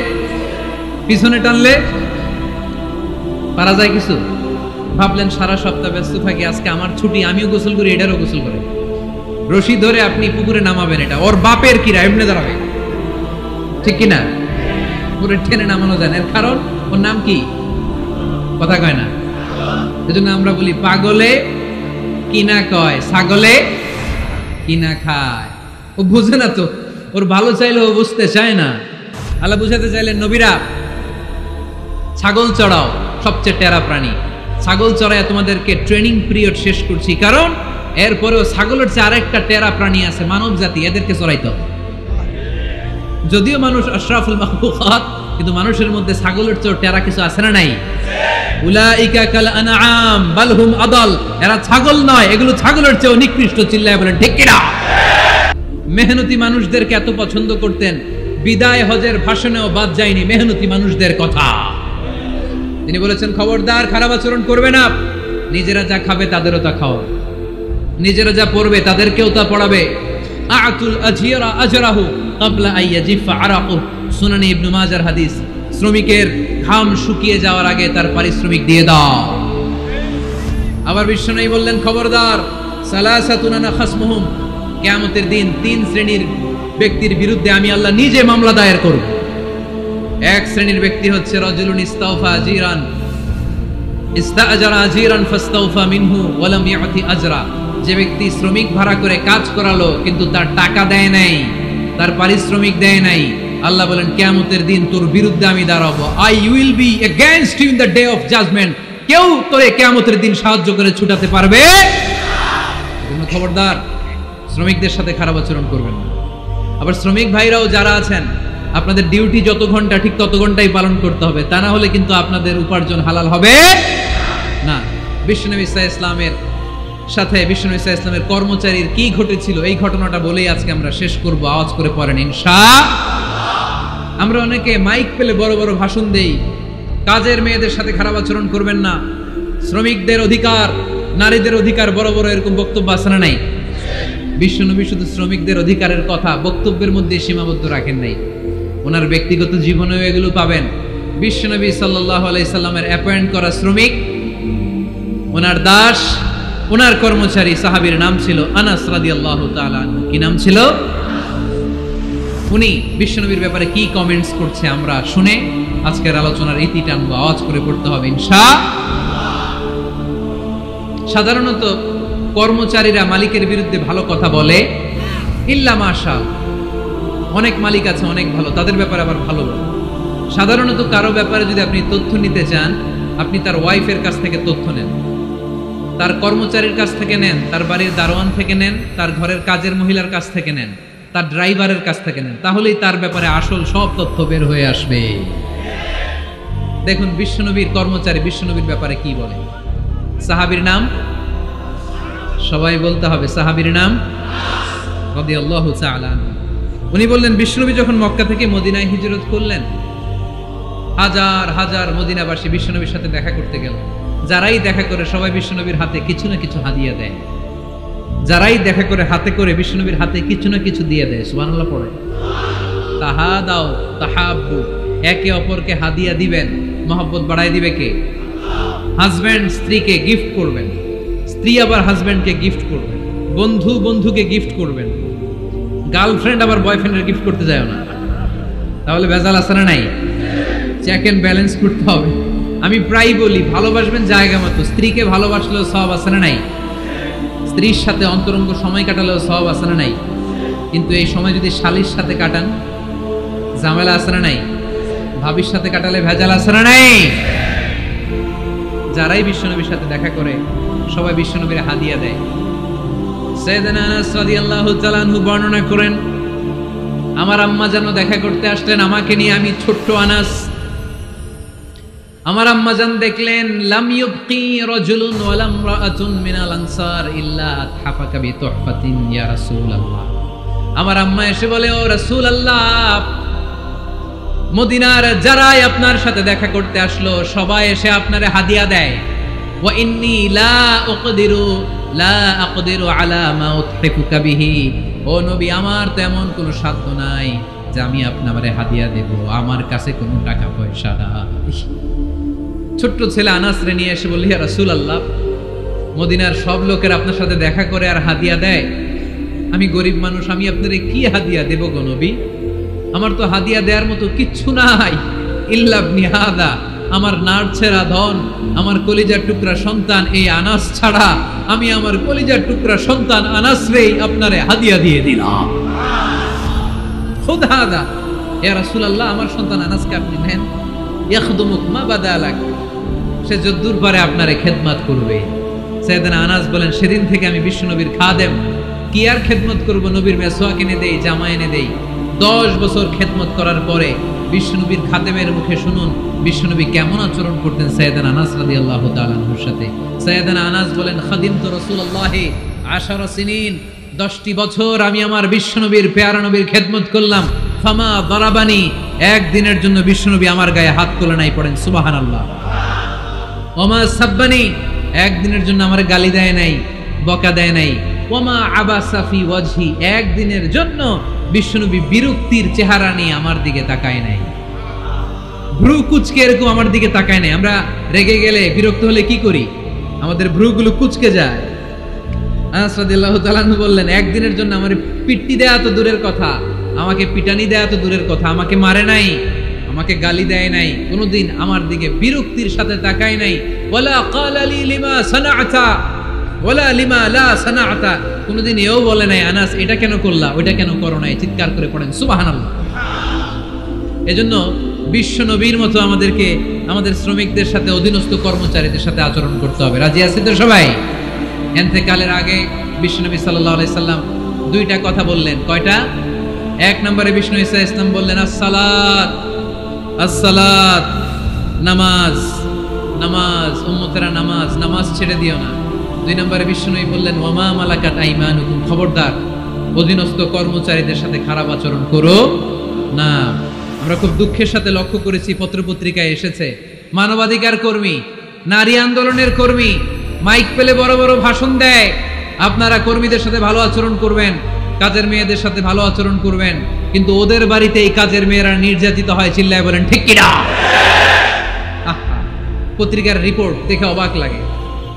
পিছনে টানলে পারা যায় কিছু? ভাবলেন সারা সপ্তাহ ব্যস্ত থাকি, আজকে আমার ছুটি, আমিও গোসল করি, এটারও গোসল করে। রশি ধরে আপনি পুকুরে নামাবেন, এটা ওর বাপের কিরা এমনি দাঁড়াবে, ঠিক কিনা? পুকুরে টেনে নামানো যায় না। এর কারণ ওর নাম কি? কথা কয় না। এজন্য আমরা বলি পাগলে কিনা কয়, ছাগলে কিনা খায়। ও বুঝে না তো, ওর ভালো চাইলে ও বুঝতে চায় না। আল্লাহ বুঝাতে চাইলেন নবীরা ছাগল চড়াও, সবচেয়ে টেরা প্রাণী। ছাগল চড়ায় তোমাদেরকে ট্রেনিং পিরিয়ড শেষ করছি, কারণ এরপরেও ছাগলের চেয়ে আরেকটা টেরা প্রাণী আছে, মানব জাতি, এদেরকে চড়াইতে হবে। যদিও মানুষ আশরাফুল মাখলুকাত, কিন্তু মানুষের মধ্যে ছাগলের চেয়ে টেরা কিছু আছে না নাই? উলাইকা কাল আনআম বাল হুম আদাল, এরা ছাগল নয়, এগুলো ছাগলের চেয়ে নিকৃষ্ট। চিল্লায় বলেন ঠিক কিনা? মেহনতি মানুষদেরকে এত পছন্দ করতেন, বিদায় হজের ভাষণেও বাদ যায়নি মেহনতি মানুষদের কথা। তিনি বলেছেন খবরদার খারাপ আচরণ করবে না, নিজেরা যা খাবে তাদেরও তা খাও, নিজেরা যা পড়বে তাদেরকেও তা পড়াবে। আতুল আজিরা আজরাহু ক্বাবলা আইয়াজিফা আরাকু, সুনানি ইবনে মাজার হাদিস। শ্রমিকের ঘাম শুকিয়ে যাওয়ার আগে তার পারিশ্রমিক দিয়ে দাও। আবার বিশ্বনবী বললেন খবরদার, সালাসাতুন আনা খাসমুহুম, কিয়ামতের দিন তিন শ্রেণীর ব্যক্তির বিরুদ্ধে আমি আল্লাহ নিজে মামলা দায়ের করব। এক শ্রেণীর ব্যক্তি হচ্ছে রাজুলুন ইস্তাওফা আজিরান, ইস্তাআজারা আজিরান ফাস্তাওফা মিনহু ওয়া লাম ইয়াতি আজরা, যে ব্যক্তি শ্রমিক ভাড়া করে কাজ করালো কিন্তু তার টাকা দেয় নাই, তার পারিশ্রমিক দেয় নাই। আল্লাহ বলেন কিয়ামতের দিন তোর বিরুদ্ধে আমি দাঁড়াবো, I will be against you in the day of judgement. কেউ তোরে কিয়ামতের দিন সাহায্য করে ছুটাতে পারবে না। খবরদার, শ্রমিকদের সাথে খারাপ আচরণ করবেন না। আবার শ্রমিক ভাইরাও যারা আছেন, আপনাদের ডিউটি যত ঘন্টা ঠিক তত ঘন্টাই পালন করতে হবে, তা না হলে কিন্তু আপনাদের উপার্জন হালাল হবে না। বিশ্বনবী সাল্লাল্লাহু আলাইহি ইসলামের সাথে বিশ্বনবী সাল্লাল্লাহু আলাইহি ইসলামের কর্মচারীর কি ঘটেছিল, এই ঘটনাটা বলেই আজকে আমরা শেষ করব। আওয়াজ করে পড়েন ইনশাআল্লাহ। আমরা অনেকে মাইক পেলে বড় বড় ভাষণ দেই, কাজের মেয়েদের সাথে খারাপ আচরণ করবেন না, শ্রমিকদের অধিকার, নারীদের অধিকার, বড় বড় এরকম বক্তব্য আছে না নাই? বিশ্বনবী শুধু শ্রমিকদের অধিকারের কথা বক্তব্যের মধ্যে সীমাবদ্ধ রাখেন নাই, ওনার ব্যক্তিগত জীবনেও এগুলো পাবেন। বিশ্বনবী সাল্লাল্লাহু আলাইহি সাল্লামের অ্যাপয়েন্ট করা শ্রমিক, ওনার দাস, ওনার কর্মচারী সাহাবীর নাম ছিল আনাস রাদিয়াল্লাহু তাআলা আনহু। কি নাম ছিল? উনি বিশ্বনবীর ব্যাপারে কি কমেন্টস করছে আমরা শুনে আজকের আলোচনার ইতি টানবো। আওয়াজ করে পড়তে হবে ইনশাআল্লাহ। সাধারণত কর্মচারীরা মালিকের বিরুদ্ধে ভালো কথা বলে, ইল্লা মাশা, অনেক মালিক আছে অনেক ভালো, তাদের ব্যাপারে আবার ভালো বলে। সাধারণত কারো ব্যাপারে যদি আপনি তথ্য নিতে চান, আপনি তার ওয়াইফের কাছ থেকে তথ্য নেন, তার কর্মচারীর কাছ থেকে নেন, তার বাড়ির দারোয়ান থেকে নেন, তার ঘরের কাজের মহিলার কাছ থেকে নেন, তার ড্রাইভারের কাছ থেকে নেন, তাহলেই তার ব্যাপারে আসল সব তথ্য বের হয়ে আসবে। দেখুন বিশ্বনবীর কর্মচারী বিশ্বনবীর ব্যাপারে কি বলে। সাহাবীর নাম সবাই বলতে হবে, সাহাবীর নাম রাদিয়াল্লাহু তাআলা আনহু। উনি বললেন বিশ্বনবী যখন মক্কা থেকে মদিনায় হিজরত করলেন, হাজার হাজার মদিনাবাসী বিশ্বনবীর সাথে দেখা করতে গেল। যারাই দেখা করে সবাই বিশ্বনবীর হাতে কিছু না কিছু হাদিয়া দেয়, যারাই দেখা করে হাতে করে বিশ্বনবীর হাতে কিছু না কিছু দিয়ে দেয়। সুবহানাল্লাহ পড়ে। তাহাদাও তাহাব্বু, একে অপরকে হাদিয়া দিবেন, মহব্বত বাড়ায় দিবে কে? হাজব্যান্ড স্ত্রীকে গিফট করবেন, স্ত্রী আবার হাজব্যান্ডকে গিফট করবেন, বন্ধু বন্ধুকে গিফট করবেন, গার্লফ্রেন্ড আবার বয়ফ্রেন্ডের গিফট করতে যায় না, তাহলে ভেজাল আছে না নাই? চেক এন্ড ব্যালেন্স করতে হবে। আমি প্রায় বলি ভালোবাসবেন জায়গা মতো, স্ত্রীকে ভালোবাসলেও সওয়াব আছে না নাই? স্ত্রীর সাথে অন্তরঙ্গ সময় কাটালেও সওয়াব আছে না নাই? কিন্তু এই সময় যদি শালীর সাথে কাটান, ঝামেলা আছে না নাই? ভাবির সাথে কাটালে ভেজাল আছে না নাই? যারাই বিশ্বনবীর সাথে দেখা করে সবাই বিশ্বনবীর হাদিয়া দেয়। সাইয়েদনা আনাস রাদিয়াল্লাহু তাআলা আনহু বর্ণনা করেন, আমার আম্মা জান দেখা করতে আসলেন আমাকে নিয়ে, আমি ছোট্ট আনাস। আমার আম্মা জান দেখলেন লাম ইউবকি রাজুলুন ওয়ালা ইমরাআতুন মিনাল আনসার ইল্লা আতহাফাকা বিতুহফাতিন ইয়া রাসূলুল্লাহ। আমার আম্মা এসে বলে, ও রাসূলুল্লাহ, মদিনার যারাই আপনার সাথে দেখা করতে আসলো সবাই এসে আপনারে হাদিয়া দেয়। ওয়া ইন্নী লা আকদিরু আলা মা উতহিফুকা বিহি। ও নবী, আমার তো এমন কোনো সাধ্য নাই যে আমি আপনারে হাদিয়া দেব, আমার কাছে কোনো টাকা পয়সা নাই। ছোট্ট ছেলে আনাস রে নিয়ে এসে বলল, ইয়া রাসূলুল্লাহ, মদিনার সব লোকের আপনার সাথে দেখা করে আর হাদিয়া দেয়, আমি গরিব মানুষ, আমি আপনারে কি হাদিয়া দেব গো নবী? আমার তো হাদিয়া দেওয়ার মতো কিচ্ছু নাই। ইল্লা ইবনি হাদা, আমার নাড়ছেড়া ধন, আমার কলিজার টুকরা সন্তান এই আনাস ছাড়া আমি আমার কলিজার টুকরা সন্তান আনাস রেই আপনারে হাদিয়া দিয়ে দিলাম। খুদ হাদা, ইয়া রাসূলুল্লাহ, আমার সন্তান আনাসকে আপনি নেন। ইয়াখদুমুক মা বাদালাক, সে যদ্দূর পারে আপনারে খেদমত করবে। সাইয়েদনা আনাস বলেন, সেদিন থেকে আমি বিশ্বনবীর খাদেম। কি আর খেদমত করব, নবীর মেসওয়াক এনে দেই, জামা এনে দেই। 10 বছর খেদমত করার পরে বিশ্বনবীর খাদেমের মুখে শুনুন বিশ্বনবী কেমন আচরণ করতেন সাইয়েদনা আনাস রাদিয়াল্লাহু তাআলা আনহুর সাথে। সাইয়েদনা আনাস বলেন, খাদিমতু রাসূলুল্লাহি 10 সিনিন, 10টি বছর আমি আমার বিশ্বনবীর পেয়ারা নবীর খেদমত করলাম। ফামা দারাবানি, একদিনের জন্য বিশ্বনবী আমার গায়ে হাত তোলে নাই, পড়েন সুবহানাল্লাহ। ওমা সাব্বানি, একদিনের জন্য আমার গালি দেয় নাই, বকা দেয় নাই। ওমা আবাসা ফি ওয়াজহি, একদিনের জন্য বিশ্বনবী বিরক্তির চেহারা নিয়ে আমার দিকে তাকায় নাই, ভ্রু কুচকে এরকম আমার দিকে তাকায় নাই। আমরা রেগে গেলে, বিরক্ত হলে কি করি? আমাদের ভ্রুগুলো কুচকে যায়। আনাস রাদিয়াল্লাহু তাআলা বললেন, একদিনের জন্য আমার পিট্টি দেয়া তো দূরের কথা, আমাকে পিটানি দেয়া তো দূরের কথা, আমাকে মারে নাই, আমাকে গালি দেয় নাই, কোনোদিন আমার দিকে বিরক্তির সাথে তাকায় নাই। ওয়ালা ক্বালা লি লিমা সানাআতা ওয়ালা লিমা লা সানাআতা, কোনোদিন এও বলে নাই, আনাস এটা কেন করলা, ওইটা কেন করো নাই, চিৎকার করে পড়েন সুবহানাল্লাহ। এজন্য বিশ্ব নবীর মতো আমাদেরকে আমাদের শ্রমিকদের সাথে, অধীনস্থ কর্মচারীদের সাথে আচরণ করতে হবে। রাজি আছি তো সবাই? ইন্তেকালের আগে বিশ্বনবী সাল্লাল্লাহু আলাইহি সাল্লাম 2টা কথা বললেন। কয়টা? 1 নম্বরে বিষ্ণু ঈসা ইসলাম বললেন, আসসালাত আসসালাত, নামাজ নামাজ, উম্মতেরা নামাজ, নামাজ ছেড়ে দিও না। 2 নম্বরে বিষ্ণু বললেন, ওয়ামা মালাকাত আইমানুকুম, খবরদার অধীনস্থ কর্মচারীদের সাথে খারাপ আচরণ করো না। আমরা খুব দুঃখের সাথে লক্ষ্য করেছি, পত্রপত্রিকায় এসেছে, মানবাধিকার কর্মী, নারী আন্দোলনের কর্মী মাইক পেলে বড় বড় ভাষণ দেয়, আপনারা কর্মীদের সাথে ভালো আচরণ করবেন, কাজের মেয়েদের সাথে ভালো আচরণ করবেন, কিন্তু ওদের বাড়িতে এই কাজের মেয়েরা নির্যাতিত হয়। চিল্লায় বলেন ঠিক কিনা? পত্রিকার রিপোর্ট দেখে অবাক লাগে।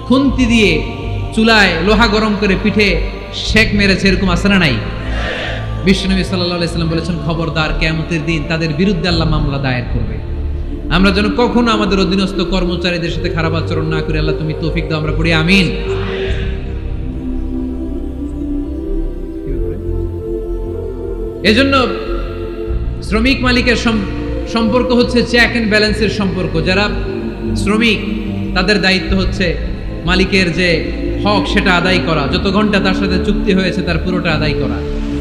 খুন্তি দিয়ে চুলায় লোহা গরম করে পিঠে শেক মেরেছে, এরকম আছে না নাই? বিশ্বনবী সাল্লাল্লাহু আলাইহি সাল্লাম বলেছেন, খবরদার, কিয়ামতের দিন তাদের বিরুদ্ধে আল্লাহ মামলা দায়ের করবে। আমরা যেন কখনো আমাদের অধীনস্থ কর্মচারীদের সাথে খারাপ আচরণ না করি। আল্লাহ তুমি তৌফিক দাও, আমরা পড়ি আমিন। এজন্য শ্রমিক মালিকের সম্পর্ক হচ্ছে চেক এন্ড ব্যালেন্সের সম্পর্ক। যারা শ্রমিক তাদের দায়িত্ব হচ্ছে মালিকের যে হক সেটা আদায় করা, যত ঘন্টা তার সাথে চুক্তি হয়েছে তার পুরোটা আদায় করা।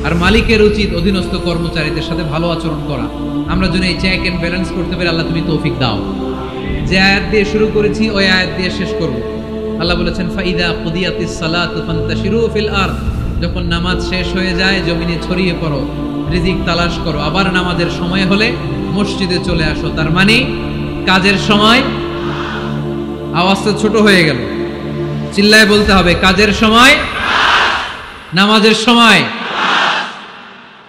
আর মালিকের উচিত অধীনস্থ কর্মচারীদের সাথে ভালো আচরণ করা। আমরা যেন এই চেক এন্ড ব্যালেন্স করতে পারি, আল্লাহ তুমি তৌফিক দাও। যে আয়াত দিয়ে শুরু করেছি ওই আয়াত দিয়ে শেষ করব। আল্লাহ বলেছেন, ফাইদা কুদিয়াতিস সালাতু ফান্তাশিরু ফিল আরদ, যখন নামাজ শেষ হয়ে যায় জমিনে ছড়িয়ে পড়ো, রিজিক তালাশ করো। আবার নামাজের সময় হলে মসজিদে চলে আসো। তার মানে কাজের সময়, আওয়াজটা ছোট হয়ে গেল, চিল্লায় বলতে হবে, কাজের সময়, নামাজের সময়।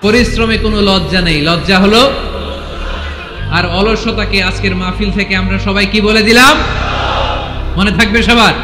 পরিশ্রমে কোনো লজ্জা নেই, লজ্জা হলো। আর অলসতাকে আজকের মাহফিল থেকে আমরা সবাই কি বলে দিলাম? মনে থাকবে সবার?